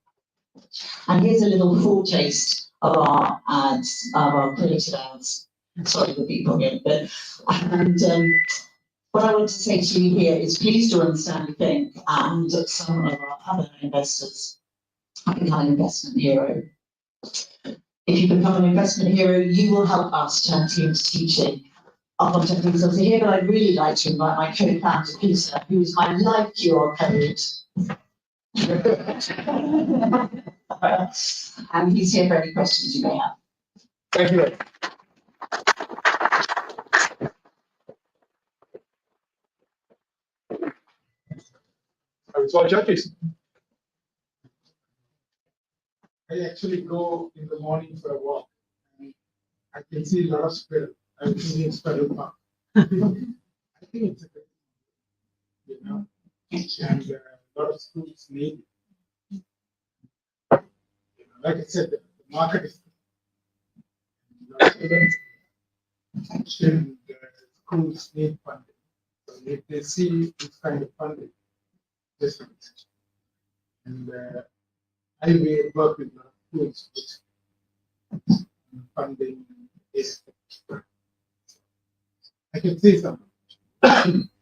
And here's a little foretaste of our ads, of our creative ads. Sorry for people again, but what I want to say to you here is please join Stanley Fink and some of our other investors. I become an investment hero. If you become an investment hero, you will help us turn teams teaching. Our contact details are here, but I'd really like to invite my co-founder, Peter, who is my live QR code. And he's here for any questions you may have. Thank you. Over to our judges. I actually go in the morning for a walk. And I can see a lot of squirrel. I was in squirrel park. I think it's a good, you know, and a lot of schools need it. You know, like I said, the market is a lot of students and schools need funding. So if they see this kind of funding, this and I will work with a lot of schools with funding is. I can see something.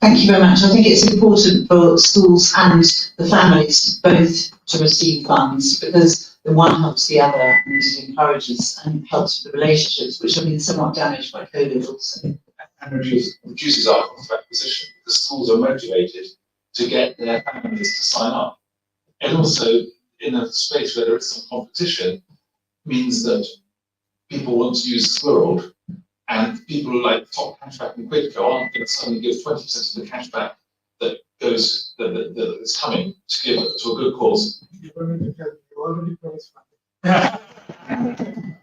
Thank you very much. I think it's important for schools and the families both to receive funds because the one helps the other and it encourages and helps with the relationships, which have been somewhat damaged by COVID also. And reduces our cost of acquisition because schools are motivated to get their families to sign up. And also, in a space where there is some competition, means that people want to use Squirrel, and people like Top Cashback and Quidco aren't going to suddenly give 20% of the cashback that goes that is coming to give it to a good cause. You already promised funding.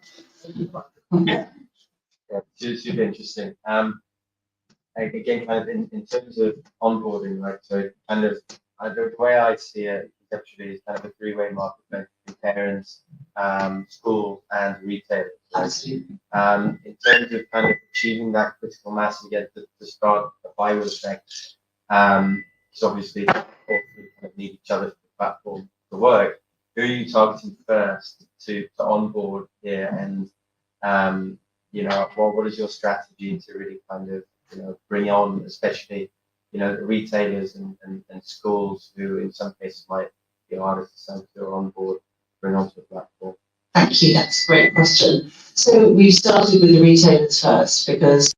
Yeah, super interesting. Again, kind of in terms of onboarding, right? So kind of the way I see it conceptually is kind of a three-way marketplace between parents, school, and retailers. Right? Absolutely. In terms of kind of achieving that critical mass and get to start the flywheel effect, because obviously all three kind of need each other for the platform to work. Who are you targeting first to onboard here, and you know, what is your strategy to really kind of, you know, bring on, especially, you know, the retailers and schools who in some cases might be hardest to sell to or onboard, bring onto the platform? Thank you. That's a great question. So we've started with the retailers first because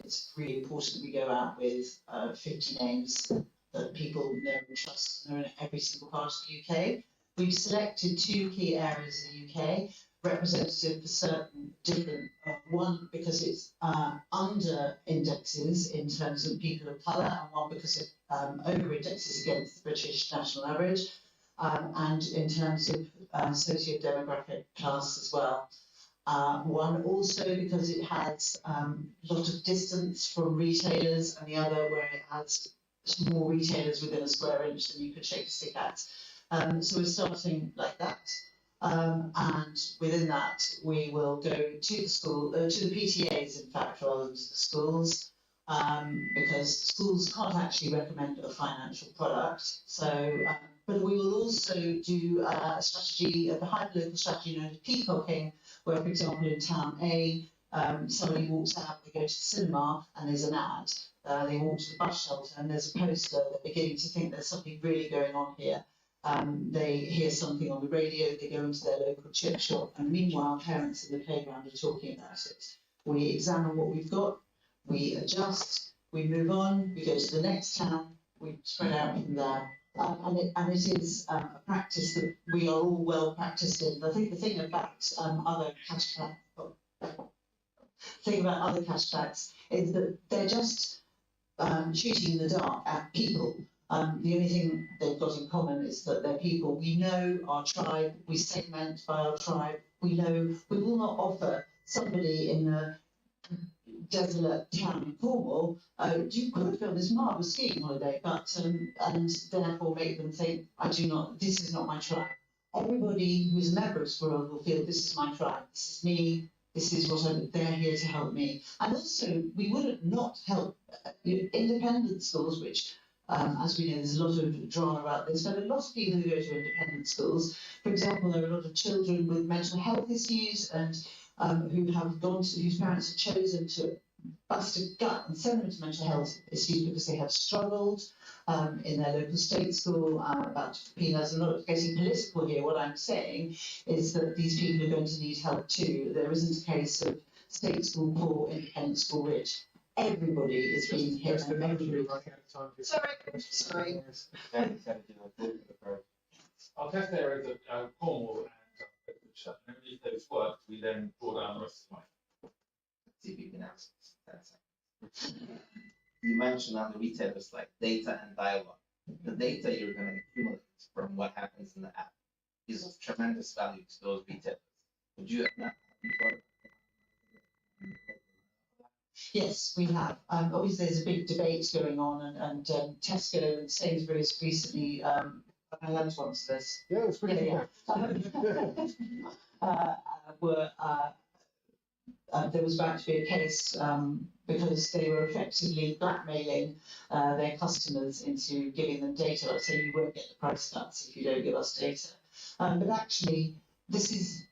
it's really important we go out with 50 names that people know and trust and are in every single part of the UK. We've selected two key areas in the UK, representative for certain different, one because it's under indexes in terms of people of colour, and one because it over indexes against the British national average, and in terms of socio-demographic class as well. One also because it has a lot of distance from retailers, and the other where it has more retailers within a square inch than you could shake a stick at. So we're starting like that. And within that, we will go to the school, to the PTAs, in fact, rather than to the schools, because schools can't actually recommend a financial product. So, but we will also do a strategy, a hyper-local strategy known as peacocking, where, for example, in town A, somebody walks out, they go to the cinema, and there's an ad. They walk to the bus shelter, and there's a poster. They're beginning to think there's something really going on here. They hear something on the radio, they go into their local chip shop, and meanwhile, parents in the playground are talking about it. We examine what we've got, we adjust, we move on, we go to the next town, we spread out from there. And it is a practice that we are all well practiced in. I think the thing about other cashbacks is that they're just shooting in the dark at people. The only thing they've got in common is that they're people. We know our tribe, we segment by our tribe. We know we will not offer somebody in a desolate town in Cornwall, you could go on this marvellous skiing holiday, but and therefore make them think, this is not my tribe. Everybody who's a member of Squirrel will feel this is my tribe, this is me, this is what they're here to help me. And also, we wouldn't not help independent schools, which, as we know, there's a lot of drama about this, but a lot of people who go to independent schools, for example, there are a lot of children with mental health issues and who have gone to, whose parents have chosen to bust a gut and send them to mental health issues because they have struggled in their local state school about peanuts. I'm not getting political here. What I'm saying is that these people are going to need help too. There isn't a case of state school poor, independent school rich. Everybody is being hit. Sorry. Our test areas are Cornwall and Bedfordshire, and if those work, we then draw down the rest of the See if you can answer this. You mentioned other retailers like data and dialogue. The data you're going to accumulate from what happens in the app is of tremendous value to those retailers. Would you Yes, we have. Obviously, there's a big debate going on, and Tesco and Sainsbury's recently. I learned once this. Yeah, it's pretty Yeah, yeah. Were there was about to be a case because they were effectively blackmailing their customers into giving them data, like saying you won't get the price cuts if you don't give us data. But actually, this is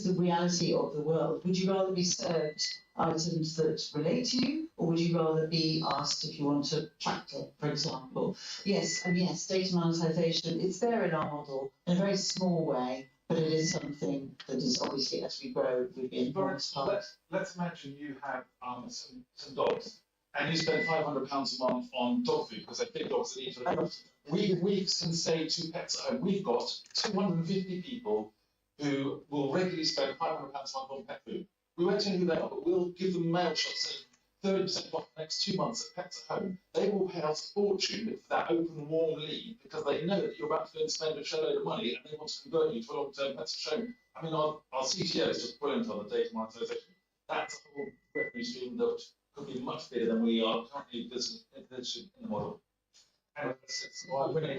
the reality of the world. Would you rather be served items that relate to you, or would you rather be asked if you want a tractor, for example? Yes, and yes, data monetization, it's there in our model in a very small way, but it is something that is obviously, as we grow, would be enormous part. Let's imagine you have some dogs and you spend £500 a month on dog food because they're big dogs that eat a lot. We can say to Pets at Home, we've got 250 people who will regularly spend £500 a month on pet food. We won't tell you who they are, but we'll give them mail shots saying 30% off the next 2 months at Pets at Home. They will pay us a fortune for that open, warm lead because they know that you're about to go and spend a shed load of money and they want to convert you to a long-term Pets at Home. I mean, our CTO is just brilliant on the data monetization. That's a whole revenue stream that could be much bigger than we are currently envisaging in the model. And it's why we're going to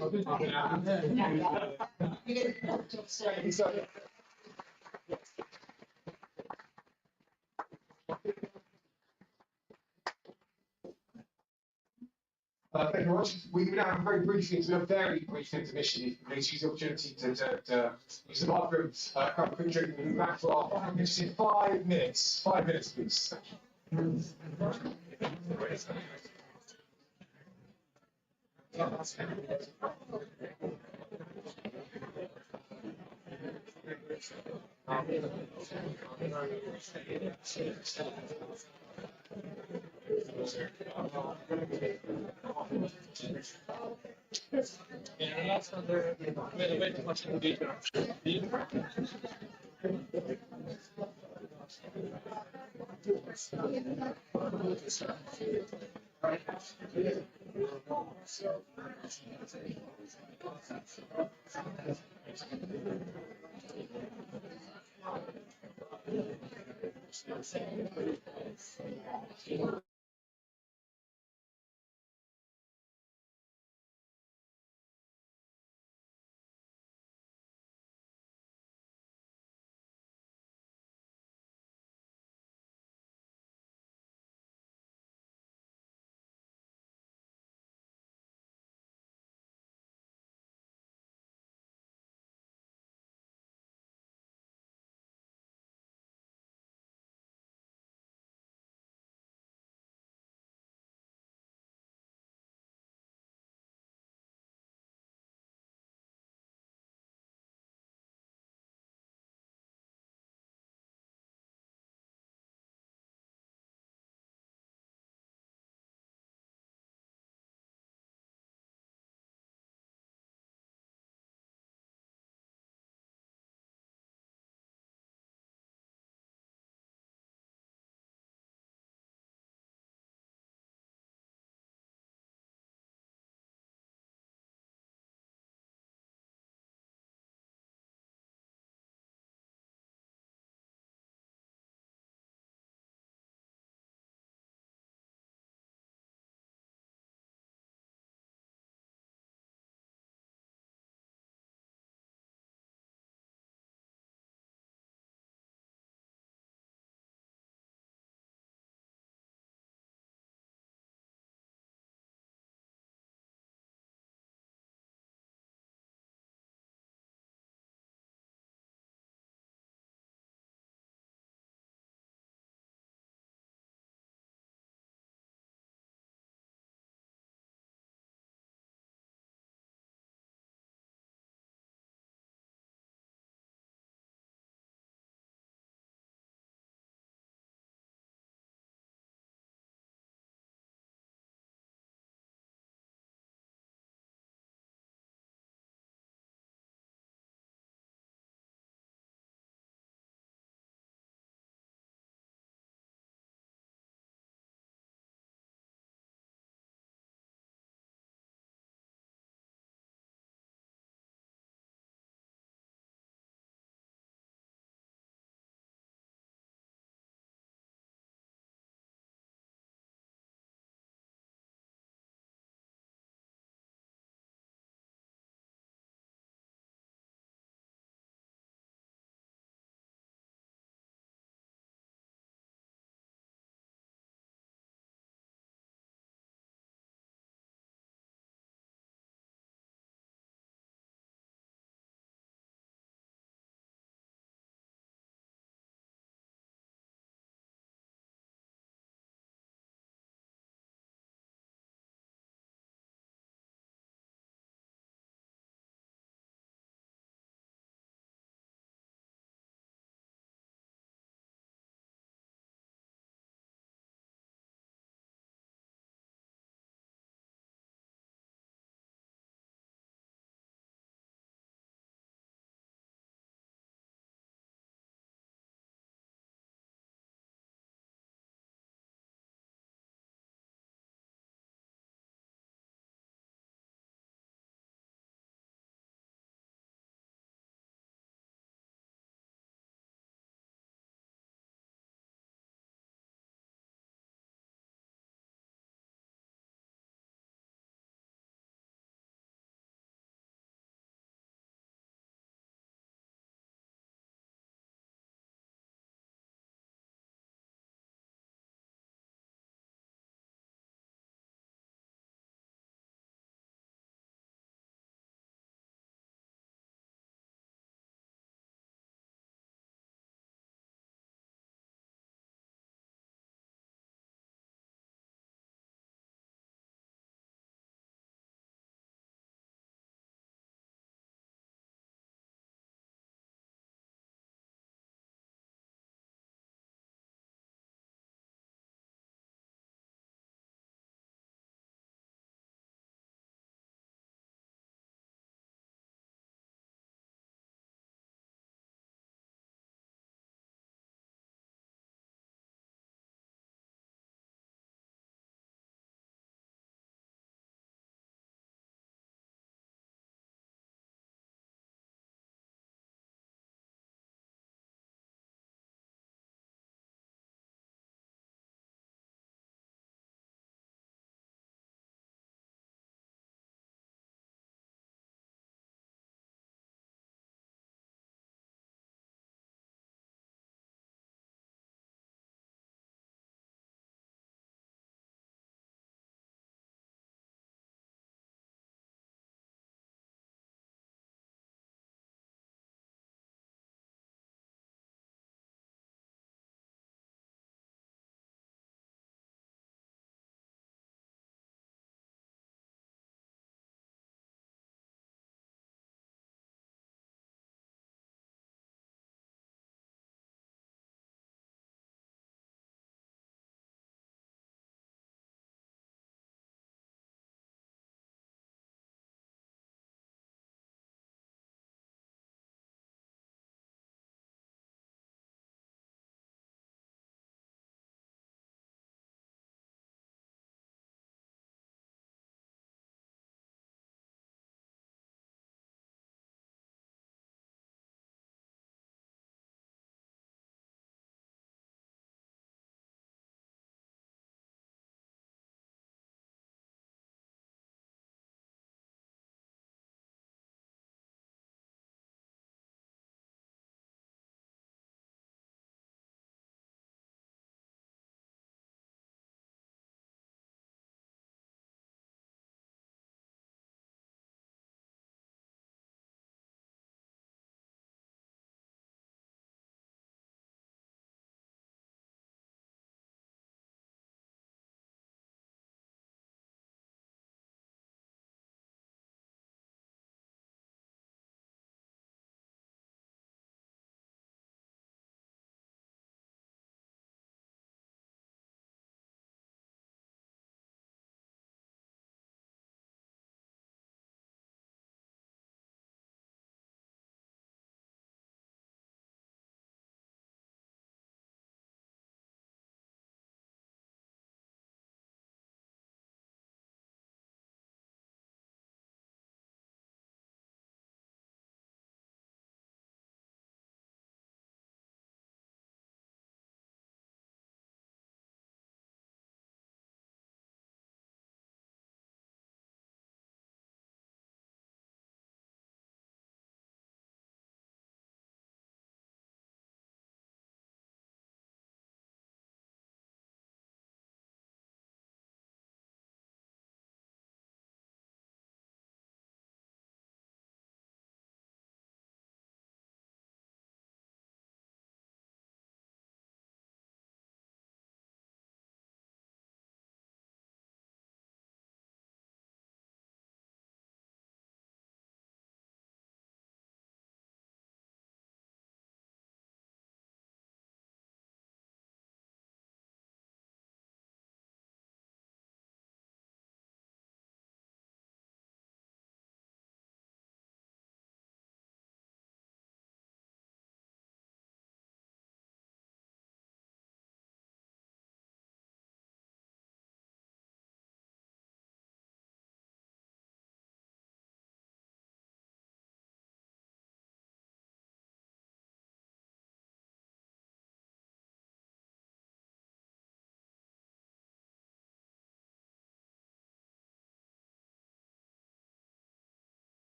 Thank you very much. We now have a very brief, a very brief intermission. If you please use the opportunity to use the bathroom, have a quick drink, and be back for our intermission in 5 minutes. 5 minutes, please. Yeah, that's another way too much in detail.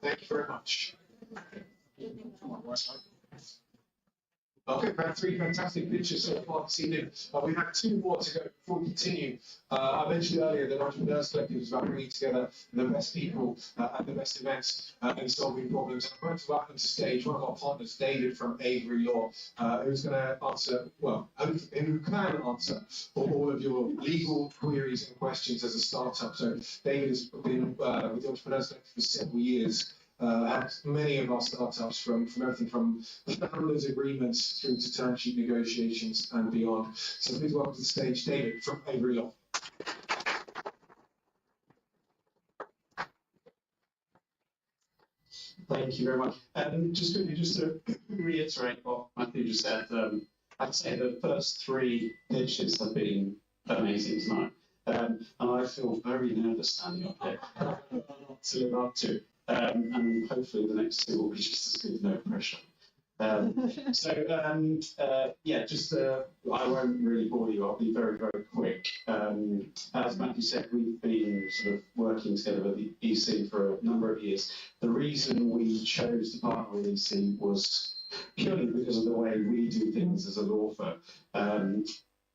Thank you very much. Okay, we've had three fantastic pictures so far this evening. We have two more to go before we continue. I mentioned earlier that Entrepreneurs Collective is about bringing together the best people at the best events and solving problems. I'm going to welcome to stage one of our partners, David from Avery Law, who's going to answer, well, who can answer all of your legal queries and questions as a startup. So David has been with the Entrepreneurs Collective for several years. Helped many of our startups from everything from the founders agreements through to term sheet negotiations and beyond. So please welcome to the stage David from Avery Law. Thank you very much. Just to reiterate what Matthew just said, I'd say the first three pitches have been amazing tonight. And I feel very nervous standing up here to live up to. And hopefully the next two will be just as good, no pressure. I won't really bore you, I'll be very, very quick. As Matthew said, we've been sort of working together with the EC for a number of years. The reason we chose to partner with EC was purely because of the way we do things as a law firm.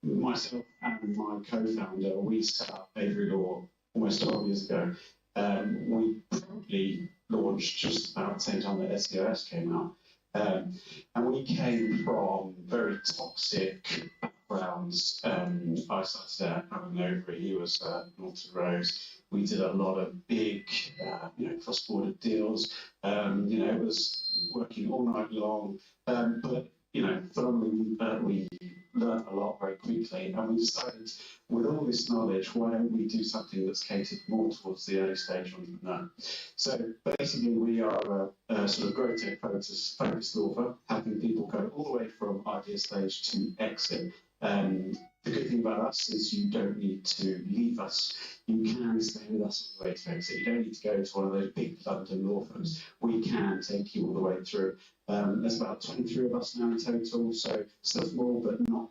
Myself and my co-founder, we set up Avery Law almost 12 years ago. We probably launched just about the same time that SEOS came out. And we came from very toxic backgrounds. I started out having Avery, he was Norton Rose. We did a lot of big, cross-border deals. It was working all night long. We learned a lot very quickly, and we decided, with all this knowledge, why don't we do something that's catered more towards the early stage entrepreneur? So basically, we are a sort of growth tech focused law firm, helping people go all the way from idea stage to exit. The good thing about us is you don't need to leave us. You can stay with us all the way to exit. You don't need to go to one of those big London law firms. We can take you all the way through. There's about 23 of us now in total, so still small, but not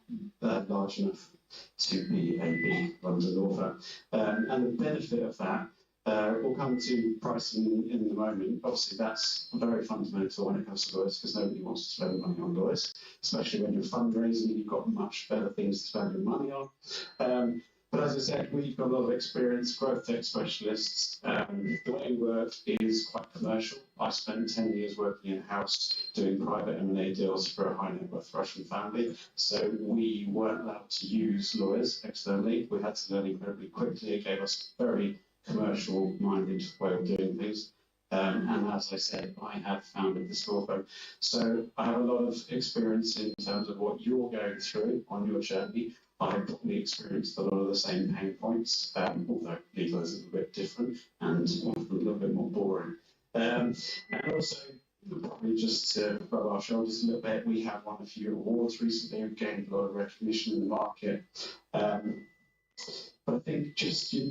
large enough to be a big London law firm. And the benefit of that, we'll come to pricing in the moment. Obviously, that's very fundamental when it comes to lawyers, because nobody wants to spend money on lawyers, especially when you're fundraising and you've got much better things to spend your money on. But as I said, we've got a lot of experience, growth tech specialists. The way we work is quite commercial. I spent 10 years working in-house doing private M&A deals for a high net worth Russian family. So we weren't allowed to use lawyers externally. We had to learn incredibly quickly. It gave us very commercial-minded way of doing things. And as I said, I have founded this law firm. So I have a lot of experience in terms of what you're going through on your journey. I've probably experienced a lot of the same pain points, although legal is a little bit different and often a little bit more boring. And also, probably just to rub our shoulders a little bit, we have won a few awards recently. We've gained a lot of recognition in the market. But I think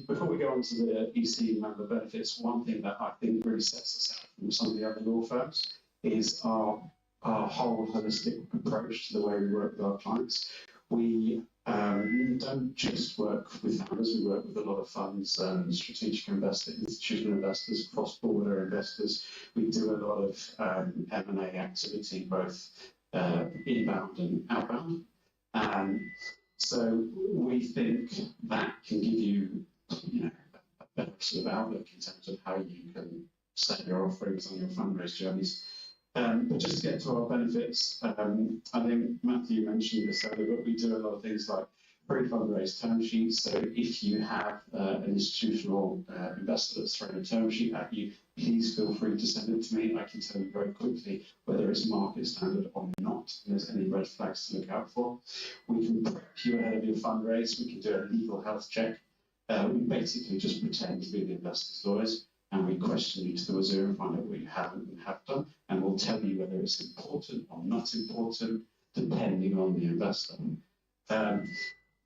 before we go on to the EC member benefits, one thing that I think really sets us out from some of the other law firms is our whole holistic approach to the way we work with our clients. We don't just work with founders, we work with a lot of funds, strategic investors, institutional investors, cross-border investors. We do a lot of M&A activity, both inbound and outbound. So we think that can give you, a better sort of outlook in terms of how you can set your offerings on your fundraise journeys. But just to get to our benefits, I think Matthew mentioned this earlier, but we do a lot of things like pre-fundraise term sheets. So if you have an institutional investor that's thrown a term sheet at you, please feel free to send it to me. I can tell you very quickly whether it's market standard or not, and there's any red flags to look out for. We can prep you ahead of your fundraise. We can do a legal health check. We basically just pretend to be the investor's lawyers, and we question you to the wazoo and find out what you haven't and have done, and we'll tell you whether it's important or not important, depending on the investor.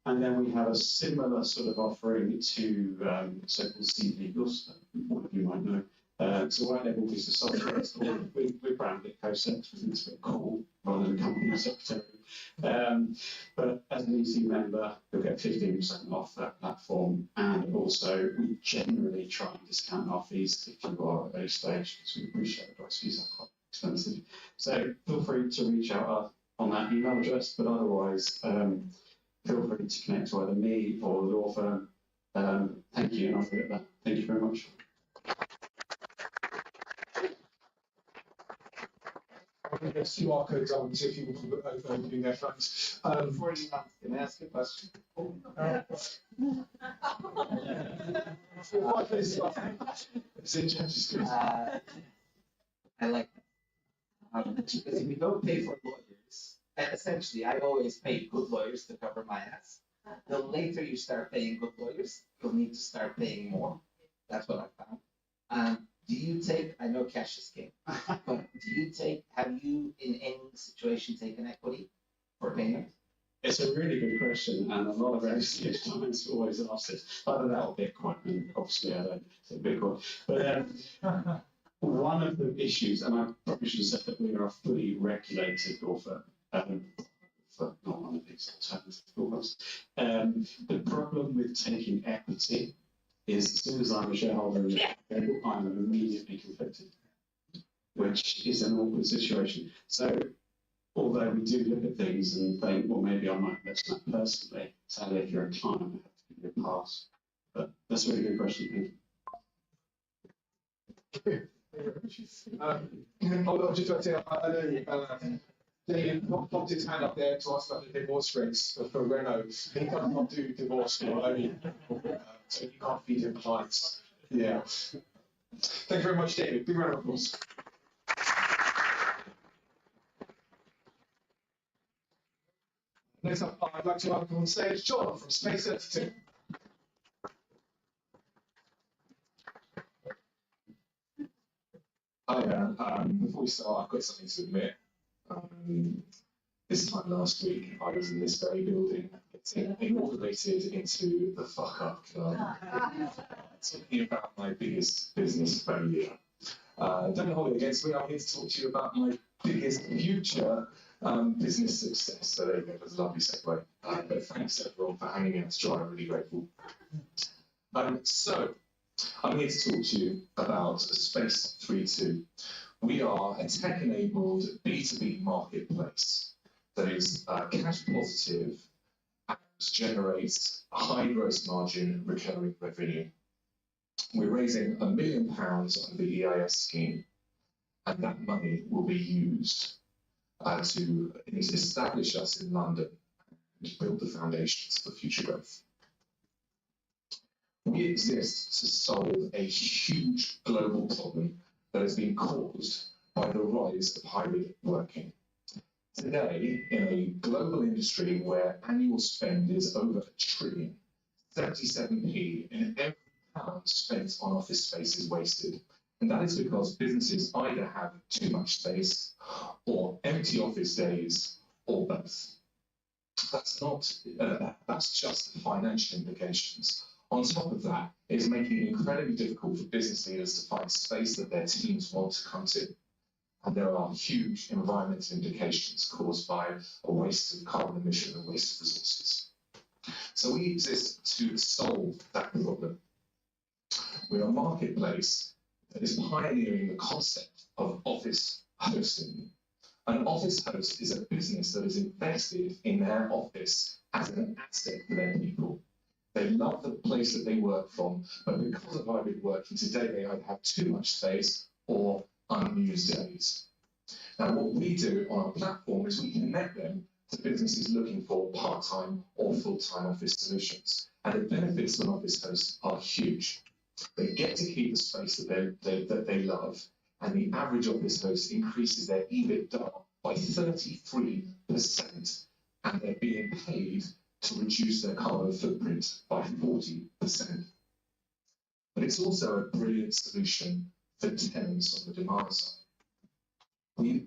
And then we have a similar sort of offering to so-called seed legals, that all of you might know. So white label is the software. We brand it co-sec because it's a bit cool rather than company secretary. But as an EC member, you'll get 15% off that platform, and also we generally try and discount our fees if you are at a stage, because we appreciate advice fees are quite expensive. So feel free to reach out on that email address, but otherwise feel free to connect to either me or the law firm. Thank you, and I'll leave it at that. Thank you very much. There's QR codes on, so if you want to open their phones. Before you answer, can I ask a question? It's interesting. I like that. Because if you don't pay for lawyers, and essentially, I always pay good lawyers to cover my ass. The later you start paying good lawyers, you'll need to start paying more. That's what I found. Do you take, I know cash is king, but have you in any situation taken equity for payment? It's a really good question, and a lot of real clients always ask it. Either that or Bitcoin, and obviously I don't say Bitcoin. But one of the issues, and I probably should have said that we are a fully regulated law firm, for not one of these alternative law firms. The problem with taking equity is as soon as I'm a shareholder in the I'm immediately conflicted, which is an awkward situation. So although we do look at things and think, well, maybe I might invest in that personally, sadly, if you're a client, I have to give you a pass. But that's a really good question. Thank you. I was just about to say, I know David popped his hand up there to ask about the divorce rates for Renault. He does not do divorce, only so you can't feed him clients. Yeah. Thank you very much, David. Big round of applause. Next up, I'd like to welcome on stage John from Space 32. Hi there. Before we start, I've got something to admit. This time last week, I was in this very building, getting inaugurated into the fuck up club, talking about my biggest business failure. Don't hold it against me. I'm here to talk to you about my biggest future business success. So there you go. That's a lovely segue. But thanks everyone for hanging out to dry. I'm really grateful. So I'm here to talk to you about Space 32. We are a tech-enabled B2B marketplace that is cash positive and generates a high gross margin recurring revenue. We're raising £1 million on the EIS scheme, and that money will be used to establish us in London and build the foundations for future growth. We exist to solve a huge global problem that has been caused by the rise of hybrid working. Today, in a global industry where annual spend is over £1 trillion, 77p in every pound spent on office space is wasted. And that is because businesses either have too much space or empty office days or both. That's just the financial implications. On top of that, it's making it incredibly difficult for business leaders to find space that their teams want to come to. And there are huge environmental implications caused by a waste of carbon emission and waste of resources. So we exist to solve that problem. We're a marketplace that is pioneering the concept of office hosting. An office host is a business that is invested in their office as an asset for their people. They love the place that they work from, but because of hybrid working today, they either have too much space or unused days. Now, what we do on our platform is we connect them to businesses looking for part-time or full-time office solutions. And the benefits of an office host are huge. They get to keep the space that they love, and the average office host increases their EBITDA by 33%, and they're being paid to reduce their carbon footprint by 40%. But it's also a brilliant solution for tenants on the demand side. We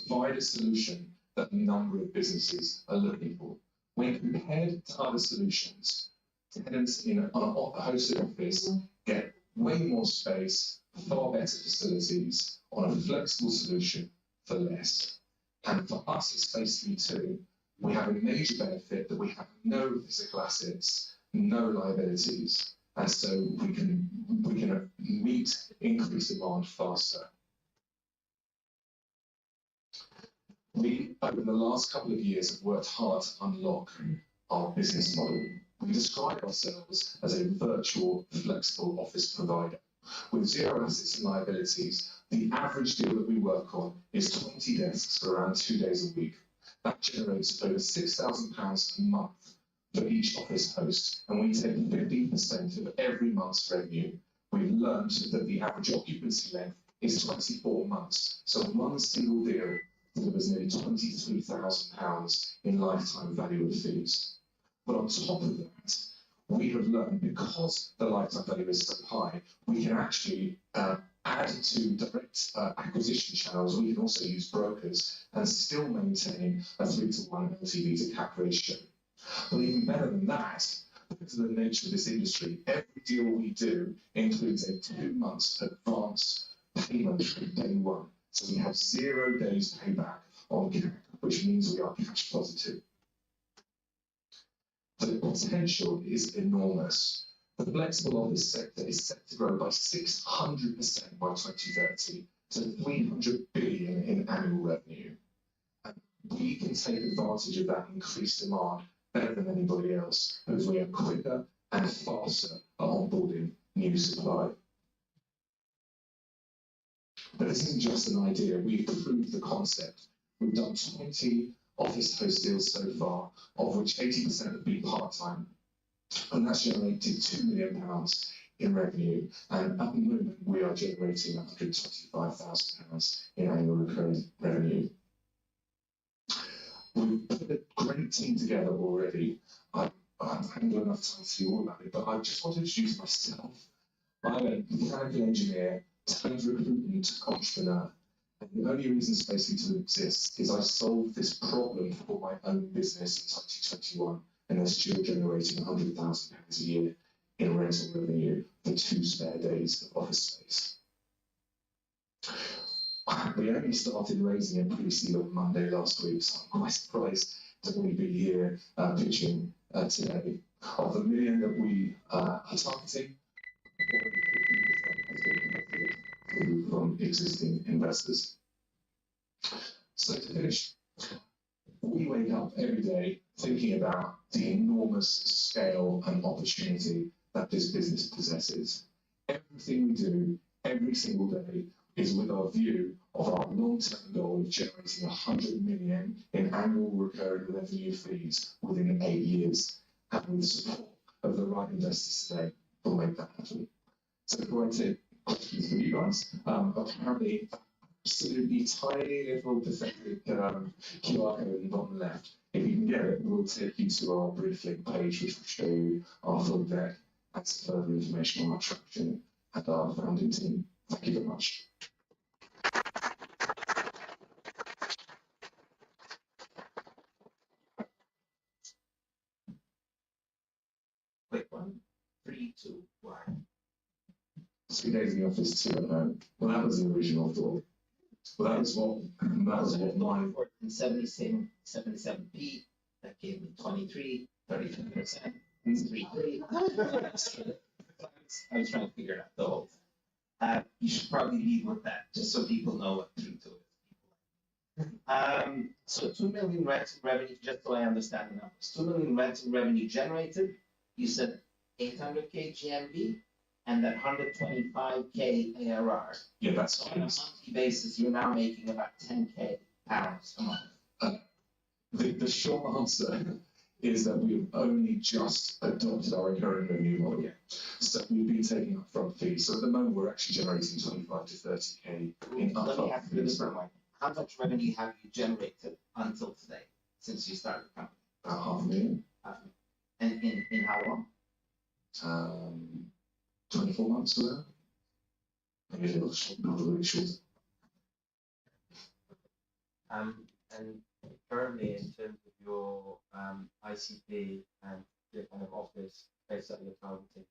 provide a solution that a number of businesses are looking for. When compared to other solutions, tenants in a hosted office get way more space, far better facilities on a flexible solution for less. And for us as Space 32, we have a major benefit that we have no physical assets, no liabilities, and so we can meet increased demand faster. We, over the last couple of years, have worked hard to unlock our business model. We describe ourselves as a virtual flexible office provider. With zero assets and liabilities, the average deal that we work on is 20 desks for around 2 days a week. That generates over £6,000 a month for each office host, and we take 15% of every month's revenue. We've learned that the average occupancy length is 24 months, so one single deal delivers nearly £23,000 in lifetime value of fees. But on top of that, we have learned, because the lifetime value is so high, we can actually add to direct acquisition channels. We can also use brokers and still maintain a 3-to-1 LTV to CAC ratio. But even better than that, because of the nature of this industry, every deal we do includes a 2 months advance payment from day one. So we have 0 days payback on CAC, which means we are cash positive. The potential is enormous. The flexible office sector is set to grow by 600% by 2030 to 300 billion in annual revenue. And we can take advantage of that increased demand better than anybody else, because we are quicker and faster at onboarding new supply. But this isn't just an idea, we've proved the concept. We've done 20 office host deals so far, of which 80% have been part-time. And that's generated £2 million in revenue. And at the moment, we are generating £125,000 in annual recurring revenue. We've put a great team together already. I haven't got enough time to do all about it, but I just want to introduce myself. I'm a mechanical engineer turned recruitment entrepreneur. And the only reason Space 32 exists is I solved this problem for my own business in 2021, and they're still generating £100,000 a year in rental revenue for 2 spare days of office space. We only started raising a pre-seed on Monday last week, so I'm quite surprised to only be here pitching today. Of the $1 million that we are targeting, already 15% has been collected from existing investors. So to finish, we wake up every day thinking about the enormous scale and opportunity that this business possesses. Everything we do, every single day, is with our view of our long-term goal of generating 100 million in annual recurring revenue fees within 8 years. And with the support of the right investors today, we'll make that happen. So before I take questions from you guys, apparently absolutely tiny little pathetic QR code in the bottom left. If you can get it, we'll take you to our brief link page, which will show you our full deck and some further information on our traction and our founding team. Thank you very much. Quick one. 3, 2, 1. 3 days in the office, 2 at home. Well, that was the original thought. Well, that was what mine. In 77p, that gave me 23, 33%. It's 3. I was trying to figure it out the whole thing. You should probably lead with that, just so people know what 3 2 is. So 2 million rental revenue, just so I understand the numbers. 2 million rental revenue generated. You said 800k GMV and that 125k ARR. Yeah, that's So on a monthly basis, you're now making about 10k pounds a month. the short answer is that we've only just adopted our recurring revenue model. Yeah. So we've been taking upfront fees. So at the moment, we're actually generating 25 to 30k in Let me ask upfront you this fees. for a moment. How much revenue have you generated until today, since you started the company? About £500,000. And in how long? 24 months or that. Maybe a little short, not really short. And currently, in terms of your ICP and the kind of office space that you're targeting,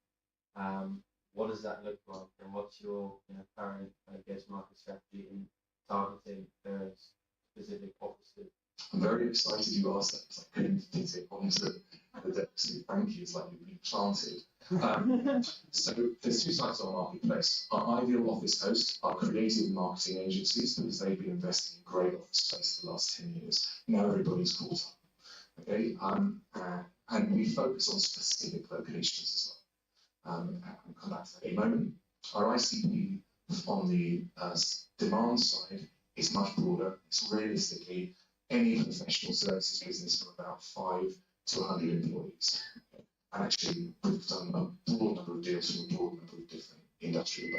what does that look like, and what's your current, I guess, market strategy in targeting those specific offices? I'm very excited you asked that because I couldn't fit it onto the deck. So thank you. It's like you've been planted. So there's two sides of our marketplace. Our ideal office hosts are creative marketing agencies because they've been investing in great office space for the last 10 years. Now everybody's caught up. Okay, and we focus on specific locations as well. I'll come back to that in a moment. Our ICP on the demand side is much broader. It's realistically any professional services business from about 5 to 100 employees. And actually, we've done a broad number of deals from a broad number of different industry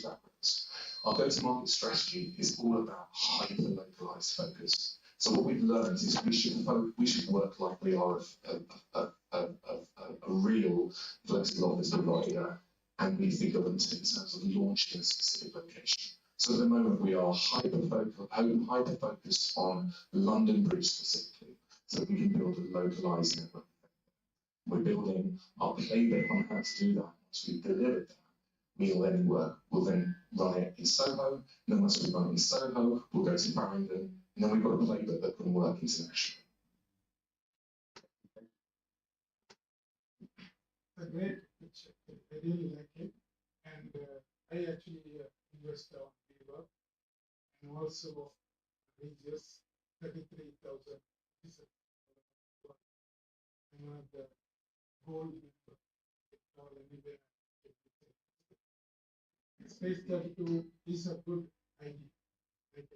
backgrounds. Our go-to-market strategy is all about hyper-localized focus. So what we've learned is we should work like we are a real flexible office provider, and we think of them in terms of launching a specific location. So at the moment we are hyper-focused on London Bridge specifically, so we can build a localized network. We're building our playbook on how to do that. Once we've delivered that, we'll then run it in Soho, and then once we run it in Soho, we'll go to Farringdon, and then we've got a playbook that can work internationally. A great picture. I really like it. And I actually invest on Viva and also reaches 33,000. I'm one of the gold member. All anywhere. Space 32 is a good idea. Like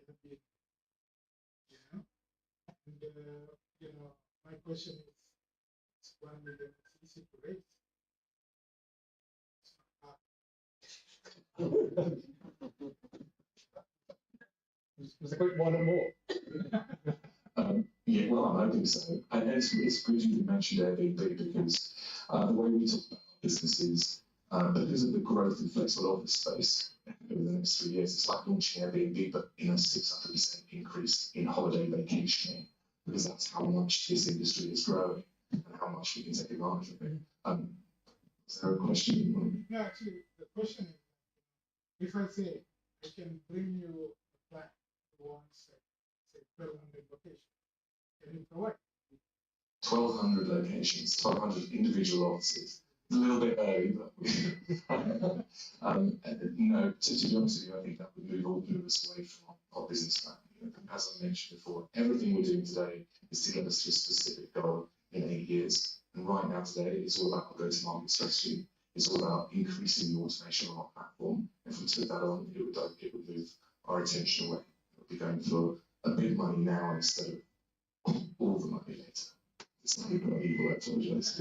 Airbnb, and my question is, it's 1 million. It's easy to raise. Was a quick one or more? Yeah, well, I'm hoping so. And it's good you mentioned Airbnb because the way we talk about our business is because of the growth in flexible office space over the next 3 years, it's like launching Airbnb, but in a 600% increase in holiday vacationing, because that's how much this industry is growing and how much we can take advantage of it. Is there a question? No, actually, the question is, if I say I can bring you a flat to one say 1,200 locations, can you provide? 1,200 locations, 1,200 individual offices. It's a little bit early, but no. To be honest with you, I think that would move us away from our business plan. As I mentioned before, everything we're doing today is to get us to a specific goal in 8 years. And right now, today, it's all about our go-to-market strategy. It's all about increasing the automation on our platform. If we took that on, it would move our attention away. It would be going for a bit of money now instead of all the money later. It's not even evil, I apologize.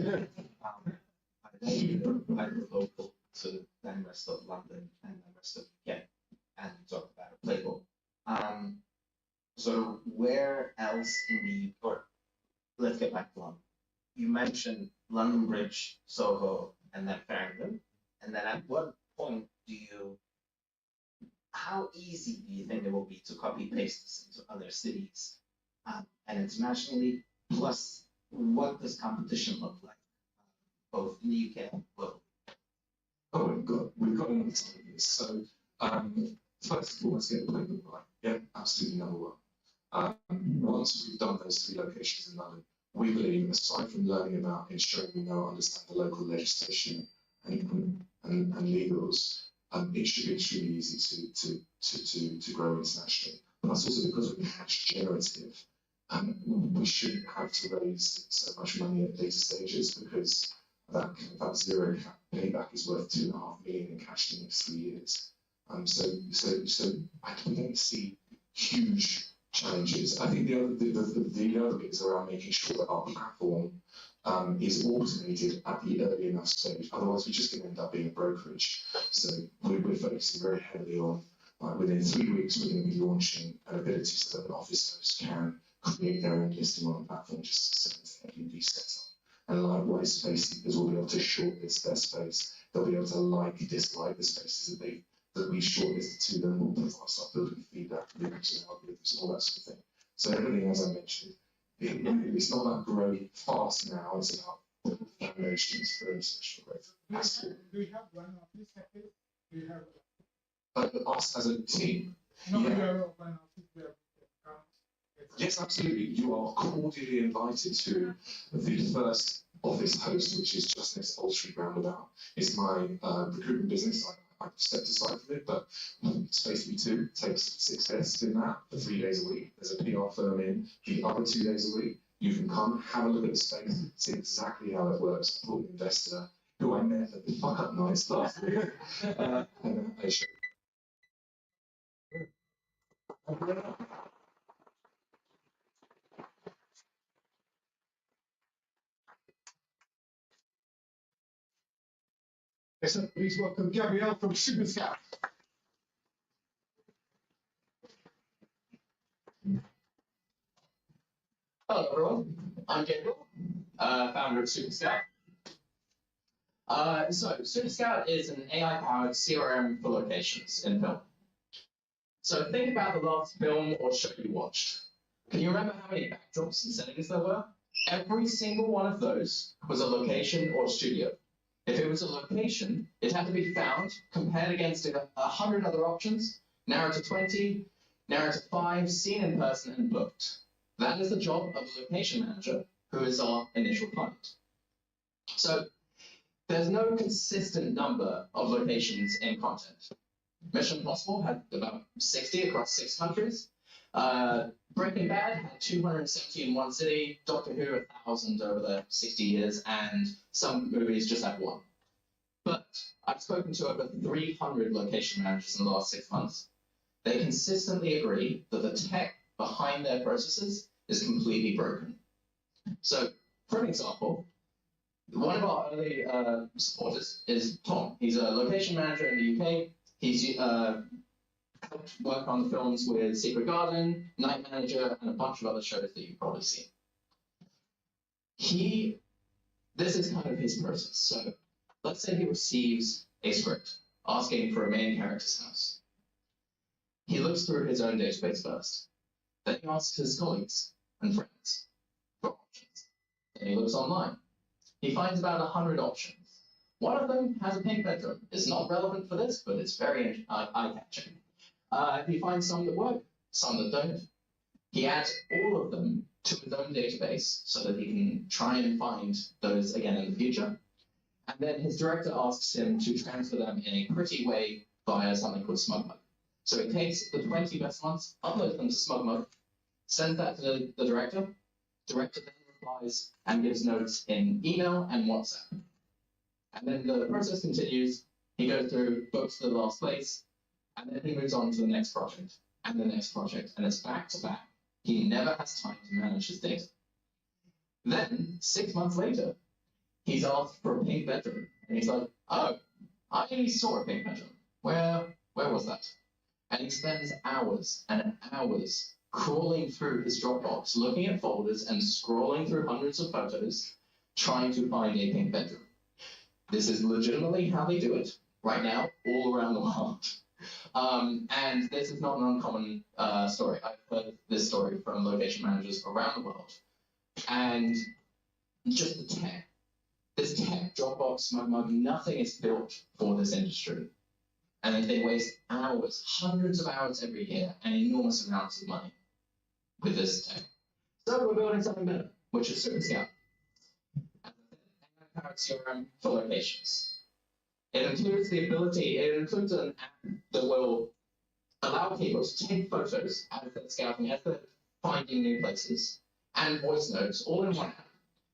I'm local to the rest of London and the rest of UK, and we talked about a playbook. So where else in the, or let's get back to London. You mentioned London Bridge, Soho, and then Farringdon. And then at what point how easy do you think it will be to copy paste this into other cities and internationally? Plus, what does competition look like, both in the UK and globally? Oh, we've got another time of this. So, first of all, let's get the playbook right. Yeah, absolutely number one. Once we've done those 3 locations in London, we believe, aside from learning about ensuring we know understand the local legislation and legals, it should be extremely easy to grow internationally. But that's also because we're cash generative. We shouldn't have to raise so much money at later stages because that zero payback is worth 2.5 million in cash in the next 3 years. So we don't see huge challenges. I think the other bit is around making sure that our platform is automated at the early enough stage. Otherwise, we're just going to end up being a brokerage. So we're focusing very heavily on within 3 weeks, we're going to be launching an ability so that an office host can create their own listing on the platform, just so that Airbnb sets up. And likewise, space seekers will be able to shortlist their space. They'll be able to dislike the spaces that we shortlisted to them. We'll start building feedback loops and algorithms and all that sort of thing. So everything, as I mentioned, it's not about growing fast now. It's about foundations for international growth. Do we have one office at least? Do you have? Us as a team. No, Yeah. you have one office where we can come. Yes, absolutely. You are cordially invited to the first office host, which is just next to Old Street Roundabout. It's my recruitment business. I've stepped aside from it, but it's basically two. It takes 6 desks in that for 3 days a week. There's a PR firm in the other 2 days a week. You can come, have a look at the space, see exactly how it works. I've got an investor who I met at the Fuck Up Nights last week. I show Listen, please welcome Gabrielle from Super Scout. Hello everyone, I'm Gabriel, founder of Super Scout. So Super Scout is an AI-powered CRM for locations in film. So think about the last film or show you watched. Can you remember how many backdrops and settings there were? Every single one of those was a location or studio. If it was a location, it had to be found, compared against 100 other options, narrowed to 20, narrowed to 5, seen in person, and booked. That is the job of a location manager, who is our initial client. So there's no consistent number of locations in content. Mission Impossible had about 60 across 6 countries. Breaking Bad had 270 in one city, Doctor Who 1,000 over the 60 years, and some movies just have 1. But I've spoken to over 300 location managers in the last 6 months. They consistently agree that the tech behind their processes is completely broken. So, for an example, one of our early supporters is Tom. He's a location manager in the UK. He's helped work on the films with Secret Garden, Night Manager, and a bunch of other shows that you've probably seen. This is kind of his process. So, let's say he receives a script asking for a main character's house. He looks through his own database first. Then he asks his colleagues and friends for options. Then he looks online. He finds about 100 options. One of them has a pink bedroom. It's not relevant for this, but it's very eye-catching. He finds some that work, some that don't. He adds all of them to his own database so that he can try and find those again in the future. And then his director asks him to transfer them in a pretty way via something called SmugMug. So he takes the 20 best ones, uploads them to SmugMug, sends that to the director. Director then replies and gives notes in email and WhatsApp. And then the process continues. He goes through, books to the last place, and then he moves on to the next project and the next project, and it's back to back. He never has time to manage his data. Then, 6 months later, he's asked for a pink bedroom, and he's like, oh, I saw a pink bedroom. Where was that? And he spends hours and hours crawling through his Dropbox, looking at folders and scrolling through hundreds of photos, trying to find a pink bedroom. This is legitimately how they do it right now, all around the world. And this is not an uncommon story. I've heard this story from location managers around the world. And just the tech, this tech, Dropbox, SmugMug, nothing is built for this industry. And then they waste hours, hundreds of hours every year, and enormous amounts of money with this tech. So we're building something better, which is Super Scout. AI-powered CRM for locations. It includes an app that will allow people to take photos as they're scouting, as they're finding new places, and voice notes all in one app,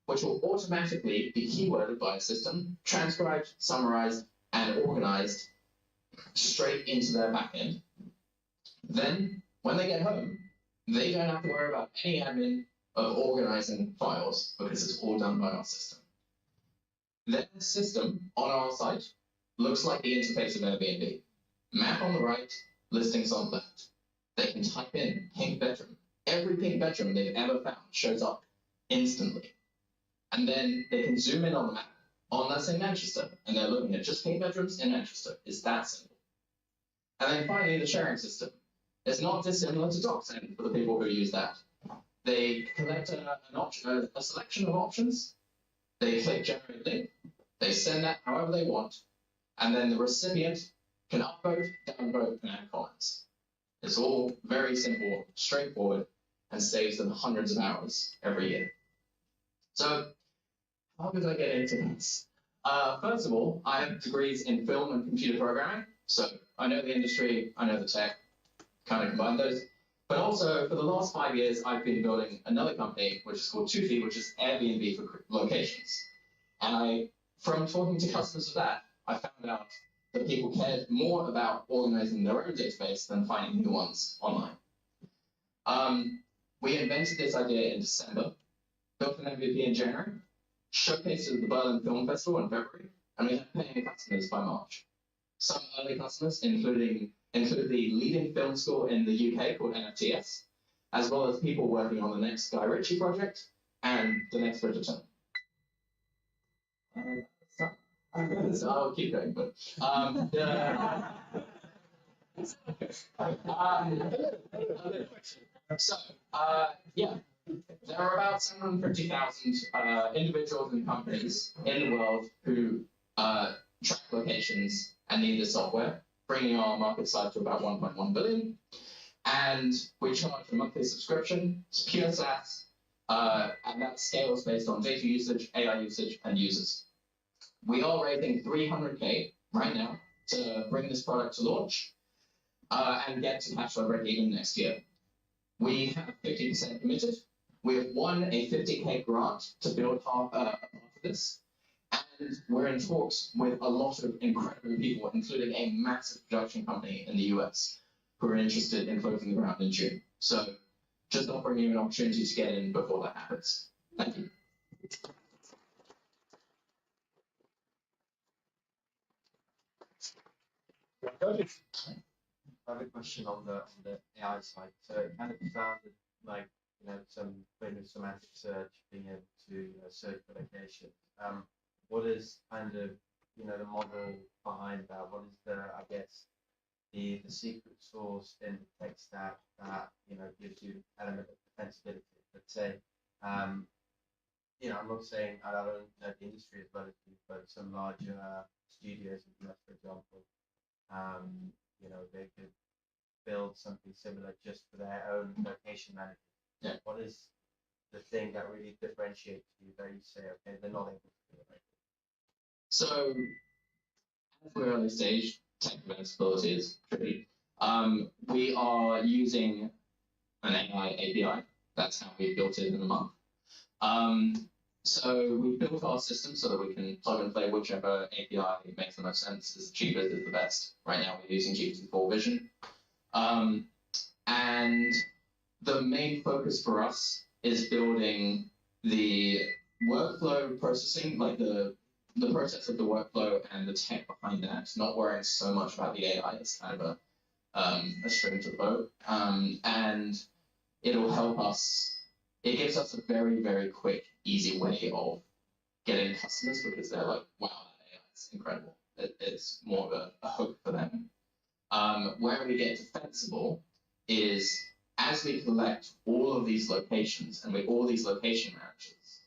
which will automatically be keyworded by a system, transcribed, summarized, and organized straight into their backend. Then, when they get home, they don't have to worry about any admin of organizing files because it's all done by our system. Then the system on our site looks like the interface of Airbnb. Map on the right, listings on the left. They can type in pink bedroom. Every pink bedroom they've ever found shows up instantly. And then they can zoom in on the map on, let's say, Manchester, and they're looking at just pink bedrooms in Manchester. It's that simple. And then finally, the sharing system. It's not dissimilar to DocSend for the people who use that. They collect a selection of options, They click generate link, they send that however they want, and then the recipient can upvote, downvote, and add comments. It's all very simple, straightforward, and saves them hundreds of hours every year. So, how did I get into this? First of all, I have degrees in film and computer programming, so I know the industry, I know the tech, kind of combine those. But also, for the last 5 years, I've been building another company, which is called 2Feet, which is Airbnb for locations. And from talking to customers of that, I found out that people cared more about organizing their own database than finding new ones online. We invented this idea in December, built an MVP in January, showcased it at the Berlin Film Festival in February, and we had paying customers by March. Some early customers include the leading film school in the UK called NFTS, as well as people working on the next Guy Ritchie project and the next Bridgerton. So I'll keep going, but yeah, there are about 750,000 individuals and companies in the world who track locations and need this software, bringing our market size to about 1.1 billion. And we charge a monthly subscription. It's pure SaaS, and that scales based on data usage, AI usage, and users. We are raising 300K right now to bring this product to launch and get to cash flow break-even next year. We have 50% committed. We have won a 50K grant to build half of this. And we're in talks with a lot of incredible people, including a massive production company in the US, who are interested in closing the round in June. So just offering you an opportunity to get in before that happens. Thank you. I have a question on the AI side. So it kind of sounded like, some maybe semantic search, being able to search for locations. What is kind of the model behind that? What is I guess the secret sauce in the tech stack that gives you element of defensibility? Let's say, I'm not saying I don't know the industry as well as you, but some larger studios in the US, for example, they could build something similar just for their own location management. Yeah. What is the thing that really differentiates you that you say, okay, they're not able to do it right? So, as we're early stage, tech defensibility is tricky. We are using an AI API. That's how we built it in a month. So we built our system so that we can plug and play whichever API makes the most sense, is the cheapest, is the best. Right now we're using GPT-4 Vision. And the main focus for us is building the workflow processing, like the process of the workflow and the tech behind that, not worrying so much about the AI. It's kind of a string to the bow. And it'll help us. It gives us a very, very quick, easy way of getting customers because they're like, wow, that AI is incredible. It's more of a hook for them. Where we get defensible is as we collect all of these locations and with all these location managers,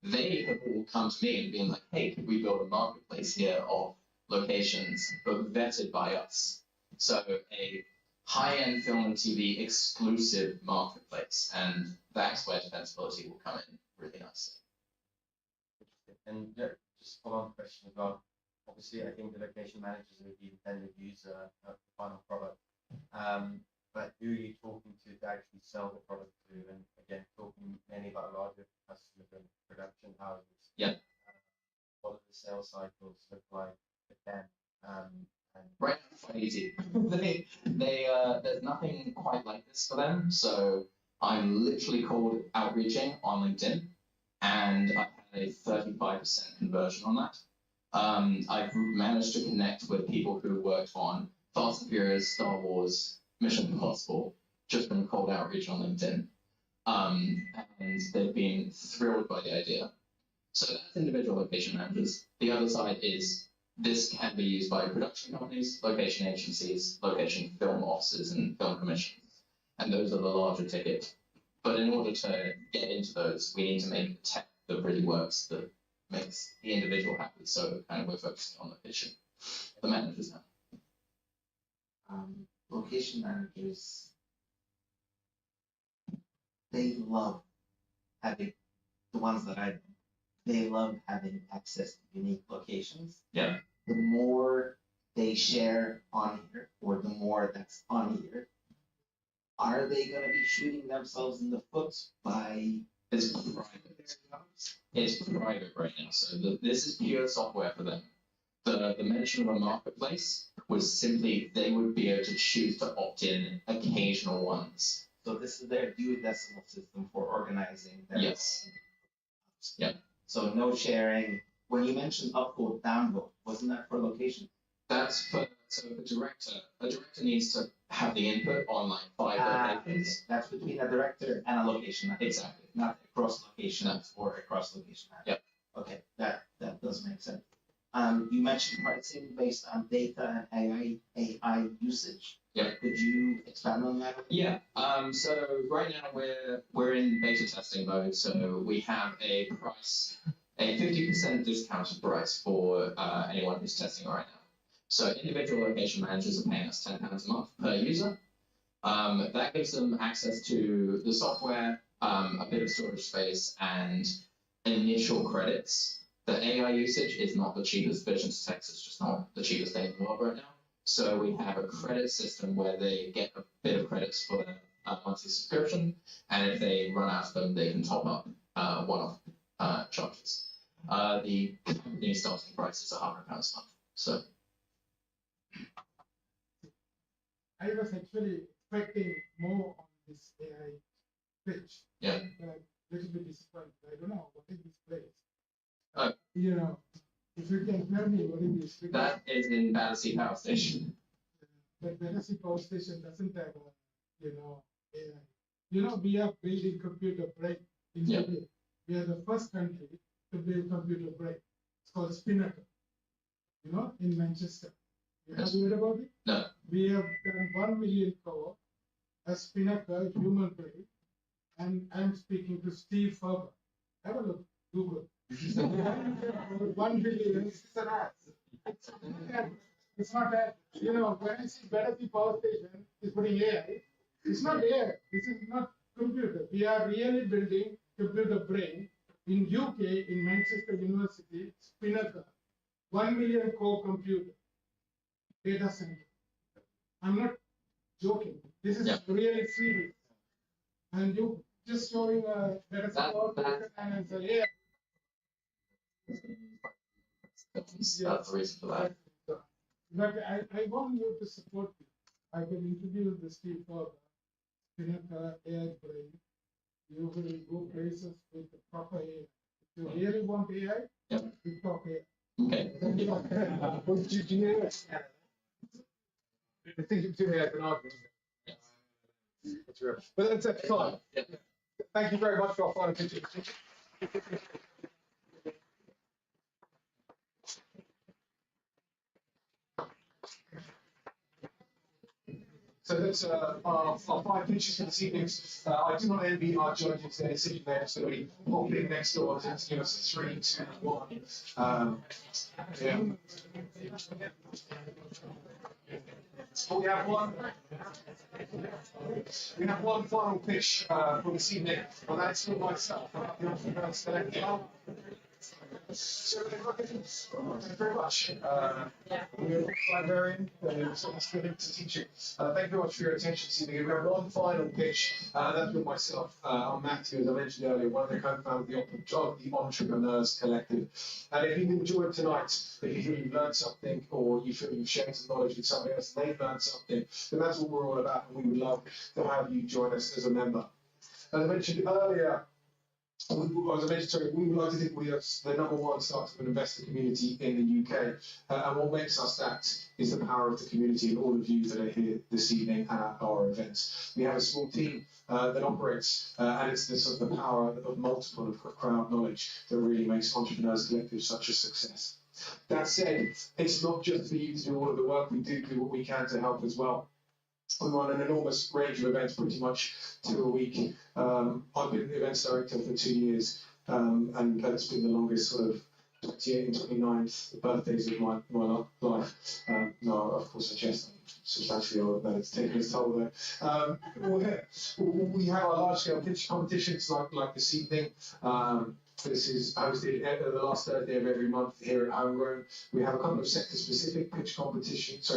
they have all come to me and been like, hey, could we build a marketplace here of locations but vetted by us? So a high-end film and TV exclusive marketplace, and that's where defensibility will come in really nicely. Interesting. And just follow-on question as well. Obviously, I think the location managers are the intended user of the final product. But who are you talking to actually sell the product to? And again, talking mainly about larger customers and production houses. Yeah. What do the sales cycles look like for them? Right, quite easy. There's nothing quite like this for them. So I'm literally cold outreaching on LinkedIn, and I've had a 35% conversion on that. I've managed to connect with people who worked on Fast and Furious, Star Wars, Mission Impossible, just from cold outreach on LinkedIn. And they've been thrilled by the idea. So that's individual location managers. The other side is this can be used by production companies, location agencies, location film offices, and film commissions. And those are the larger ticket. But in order to get into those, we need to make tech that really works, that makes the individual happy. So kind of we're focusing on the pitching, the managers now. Location managers, they love having, the ones that I know, they love having access to unique locations. Yeah. The more they share on here, or the more that's on here, are they gonna be shooting themselves in the foot by? It's private. It's private right now. So this is pure software for them. The mention of a marketplace was simply they would be able to choose to opt in occasional ones. So this is their duodecimal system for organizing their. Yes. Yeah. So no sharing. When you mentioned upvote, downvote, wasn't that for location? That's for a director. A director needs to have the input on like 5 locations. That's between a director and a location map. Exactly. Not a cross location map or a cross location map. Yep. Okay, that does make sense. You mentioned pricing based on data and AI usage. Yep. Could you expand on that? Yeah. So right now we're in beta testing mode. So we have a 50% discounted price for anyone who's testing right now. So individual location managers are paying us £10 a month per user. That gives them access to the software, a bit of storage space, and initial credits. The AI usage is not the cheapest. Vision to text is just not the cheapest thing in the world right now. So we have a credit system where they get a bit of credits for their monthly subscription, and if they run out of them, they can top up one-off charges. The company starting price is £100 a month. So I was actually expecting more on this AI pitch. Yeah. A little bit disappointed. I don't know what is this place. Oh. You know, if you can tell me what is this. That is in Battersea Power Station. But Battersea Power Station doesn't have AI. We are building computer brain in India. We are the first country to build computer brain. It's called Spinnaker. In Manchester. Have you heard about it? No. We have done 1 million core as Spinnaker human brain, and I'm speaking to Steve Ferber. Have a look, Google. 1 billion. It's an ad. It's not that. When I see Battersea Power Station is putting AI, it's not AI. This is not computer. We are really building computer brain in UK, in Manchester University, Spinnaker, 1 million core computer data center. I'm not joking. This is really serious. And you just showing a Battersea Power Station and say, yeah. That's the reason for that. But I want you to support me. I can introduce the Steve Ferber, Spinnaker AI brain. You will go places with the proper AI. If you really want AI, you talk AI. Okay. Do you know I think between AI and argument. But that's fine. Thank you very much for our final picture. So that's our 5 pitches for this evening. I do not envy our judges. They're sitting there, so we pop in next door to give us 3, 2, 1. Yeah. So we have one final pitch for this evening, and that's for myself. So thank you very much. We're librarian, so it's good to teach you. Thank you very much for your attention this evening. We have one final pitch, and that's with myself. I'm Matthew, as I mentioned earlier, one of the co-founders of the Entrepreneurs Collective. And if you've enjoyed tonight, if you feel you've learned something, or you feel you've shared some knowledge with somebody else and they've learned something, then that's what we're all about, and we would love to have you join us as a member. As I mentioned earlier, we would like to think we are the #1 startup and investor community in the UK. And what makes us that is the power of the community and all of you that are here this evening at our events. We have a small team that operates, and it's this sort of the power of multiple of crowd knowledge that really makes Entrepreneurs Collective such a success. That said, it's not just for you to do all of the work. We do what we can to help as well. We run an enormous range of events, pretty much 2 a week. I've been events director for 2 years, and it's been the longest sort of 28 and 29, the birthdays of my life. No, of course I jest. I'm substantially older than it's taken its toll there. We have our large-scale pitch competitions like this evening. This is hosted the last Thursday of every month here at Homegrown. We have a couple of sector-specific pitch competitions.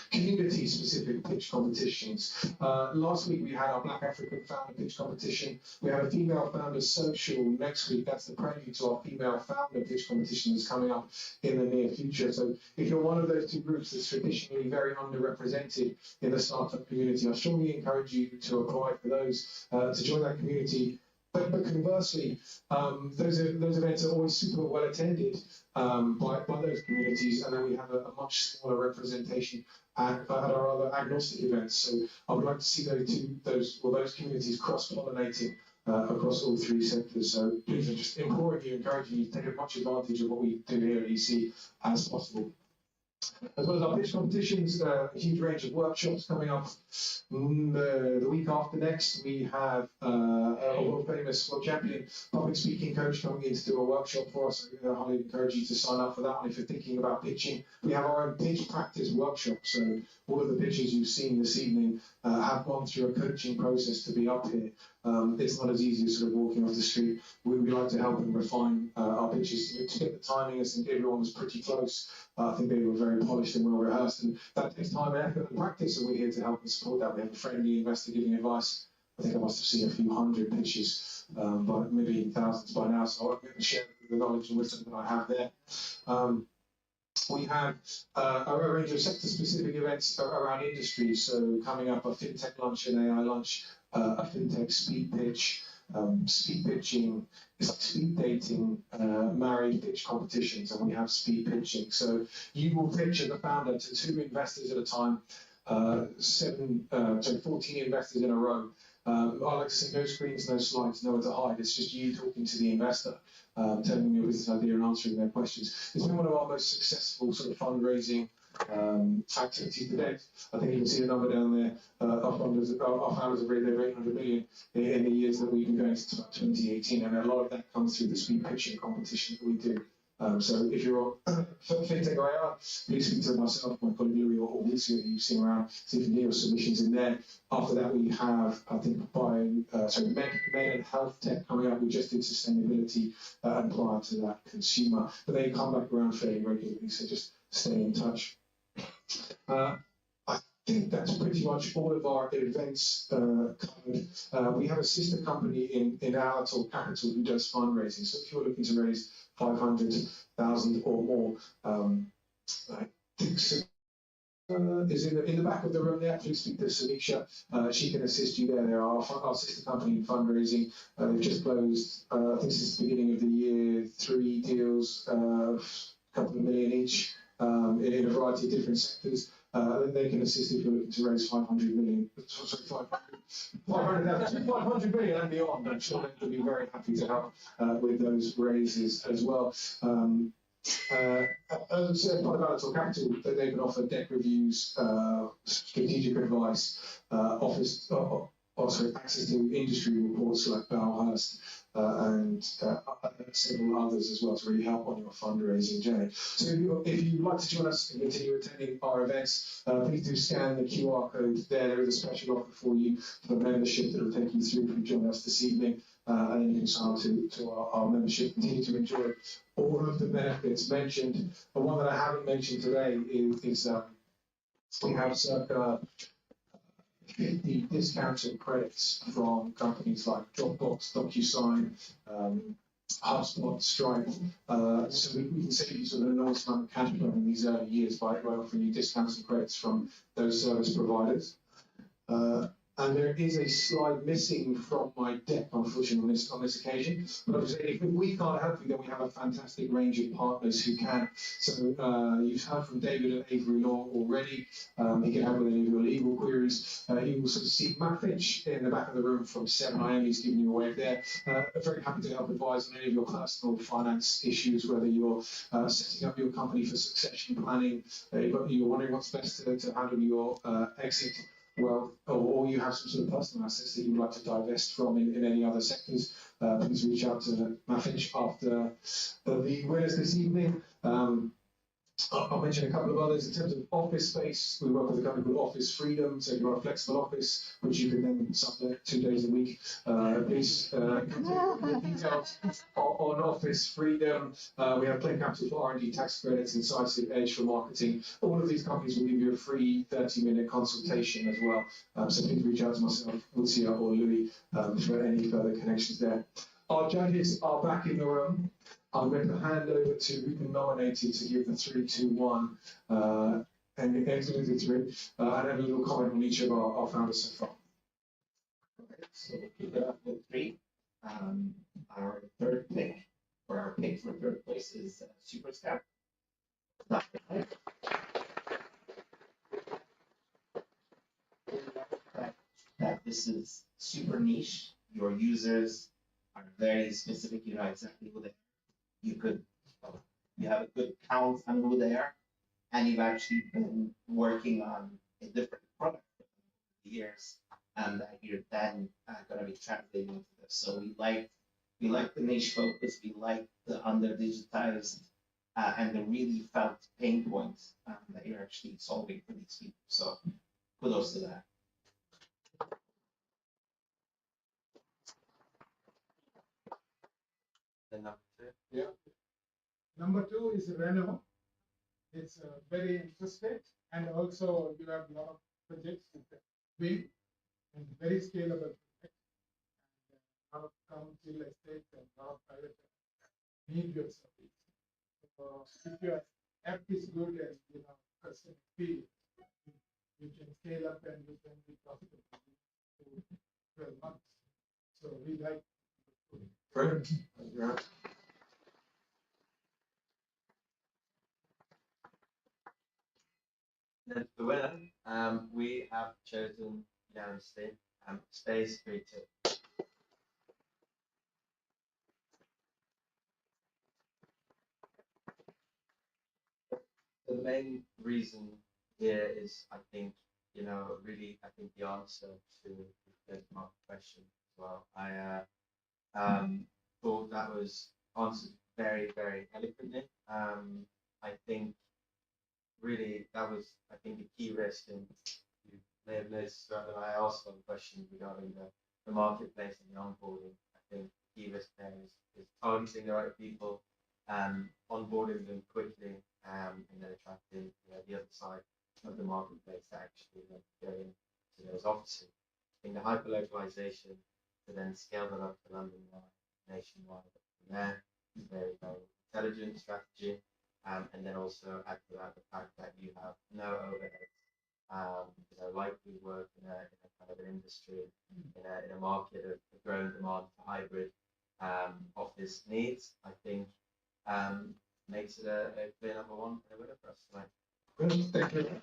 Community-specific pitch competitions. Last week we had our Black African Founder Pitch competition. We have a Female Founder Social next week. That's the prelude to our Female Founder Pitch competition that's coming up in the near future. So if you're one of those two groups that's traditionally very underrepresented in the startup community, I strongly encourage you to apply for those, to join that community. But conversely, those events are always super well attended by those communities, and then we have a much smaller representation at our other agnostic events. So I would like to see those communities cross-pollinating across all three sectors. So please, I'm just imploring you, encouraging you to take as much advantage of what we do here at EC as possible. As well as our pitch competitions, a huge range of workshops coming up. The week after next, we have a world famous world champion public speaking coach coming in to do a workshop for us. I highly encourage you to sign up for that one if you're thinking about pitching. We have our own pitch practice workshop, so all of the pitches you've seen this evening have gone through a coaching process to be up here. It's not as easy as sort of walking off the street. We would like to help and refine our pitches to get the timing. I think everyone was pretty close. I think they were very polished and well rehearsed, and that takes time and effort and practice, and we're here to help and support that. We have a friendly investor giving advice. I think I must have seen a few hundred pitches, but maybe thousands by now, so I'm going to share the knowledge and wisdom that I have there. We have a range of sector-specific events around industry. So coming up, a fintech lunch, an AI lunch, a fintech speed pitch, speed pitching. It's like speed dating, married pitch competitions, and we have speed pitching. So you will pitch as a founder to 2 investors at a time, 14 investors in a row. I like to say no screens, no slides, nowhere to hide. It's just you talking to the investor, telling them your business idea and answering their questions. It's been one of our most successful sort of fundraising activities to date. I think you can see the number down there. Our founders have raised over 800 million in the years that we've been going since 2018, and a lot of that comes through the speed pitching competition that we do. So if you're a fintech or AI, please speak to myself, my colleague Louis, or Lucia, who you've seen around, see if you can get your submissions in there. After that, we have, I think, med and health tech coming up. We just did sustainability, and prior to that, consumer. But they come back around fairly regularly, so just stay in touch. I think that's pretty much all of our events covered. We have a sister company in Alator Capital who does fundraising. So if you're looking to raise 500,000 or more, I think is in the back of the room there. Please speak to Samisha. She can assist you there. They're our sister company in fundraising. They've just closed, I think since the beginning of the year, 3 deals, a couple of million each, in a variety of different sectors. They can assist if you're looking to raise 500 million, sorry, 500 million and beyond. I'm sure they'll be very happy to help with those raises as well. As I said, part of Alator Capital, they can offer deck reviews, strategic advice, access to industry reports like Bauhurst, and several others as well to really help on your fundraising journey. So if you'd like to join us and continue attending our events, please do scan the QR code there. There is a special offer for you for membership that will take you through if you join us this evening, and then you can sign up to our membership, continue to enjoy all of the benefits mentioned. The one that I haven't mentioned today is we have circa 50 discounts and credits from companies like Dropbox, DocuSign, HubSpot, Stripe. So we can save you sort of an enormous amount of cash flow in these early years by offering you discounts and credits from those service providers. And there is a slide missing from my deck, unfortunately, on this occasion. But obviously, if we can't help you, then we have a fantastic range of partners who can. So you've heard from David at Avery Law already. He can help with any of your legal queries. You also see Matt Finch in the back of the room from 7am. He's giving you a wave there. Very happy to help advise on any of your personal finance issues, whether you're setting up your company for succession planning, you're wondering what's best to handle your exit. Well, or you have some sort of personal assets that you'd like to divest from in any other sectors, please reach out to Matt Finch after the winners this evening. I'll mention a couple of others. In terms of office space, we work with a company called Office Freedom. So if you want a flexible office, which you can then sublet 2 days a week, please consider the details on Office Freedom. We have Plain Capital for R&D tax credits and Decisive Edge for marketing. All of these companies will give you a free 30-minute consultation as well. So please reach out to myself, Lucia or Louis for any further connections there. Our judges are back in the room. I'm going to hand over to who's been nominated to give the 3, 2, 1, and excellent the 3, and have a little comment on each of our founders so far. So we'll kick it off with 3. Our third pick, or our pick for third place is Super Scout. That this is super niche. Your users are very specific. You know exactly who they are. You have a good count on who they are, and you've actually been working on a different product for years, and that you're then going to be translating into this. So we like the niche focus. We like the under digitized and the really felt pain points that you're actually solving for these people. So kudos to that. Then number 2. Yeah. Number 2 is Renault. It's very interested, and also you have a lot of projects with the big and very scalable projects, and a lot of council estate and a lot of private need your service. So if your app is good and customer feel, you can scale up and you can be profitable to 12 months. So we like. Brilliant. Then the winner, we have chosen unanimously Space Creative. The main reason here is, I think, really, I think the answer to the market question as well. I thought that was answered very, very eloquently. I think really that was, I think, a key risk, and you may have noticed that I asked one question regarding the marketplace and the onboarding. I think the key risk there is targeting the right people, onboarding them quickly, and then attracting the other side of the marketplace to actually go into those offices. I think the hyper-localization to then scale that up to London-wide, nationwide, from there is very, very intelligent strategy. And then also add to that the fact that you have no overheads. Like we work in a kind of an industry, in a market of growing demand for hybrid office needs, I think makes it a clear number 1 and a winner for us tonight. Good, thank you.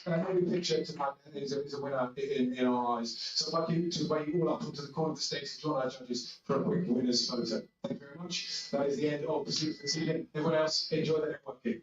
I know we picture tonight is a winner in our eyes. So I'd like you to invite you all up onto the corner of the stage to join our judges for a quick winner's photo. Thank you very much. That is the end of the Pursuit this evening. Everyone else, enjoy the networking.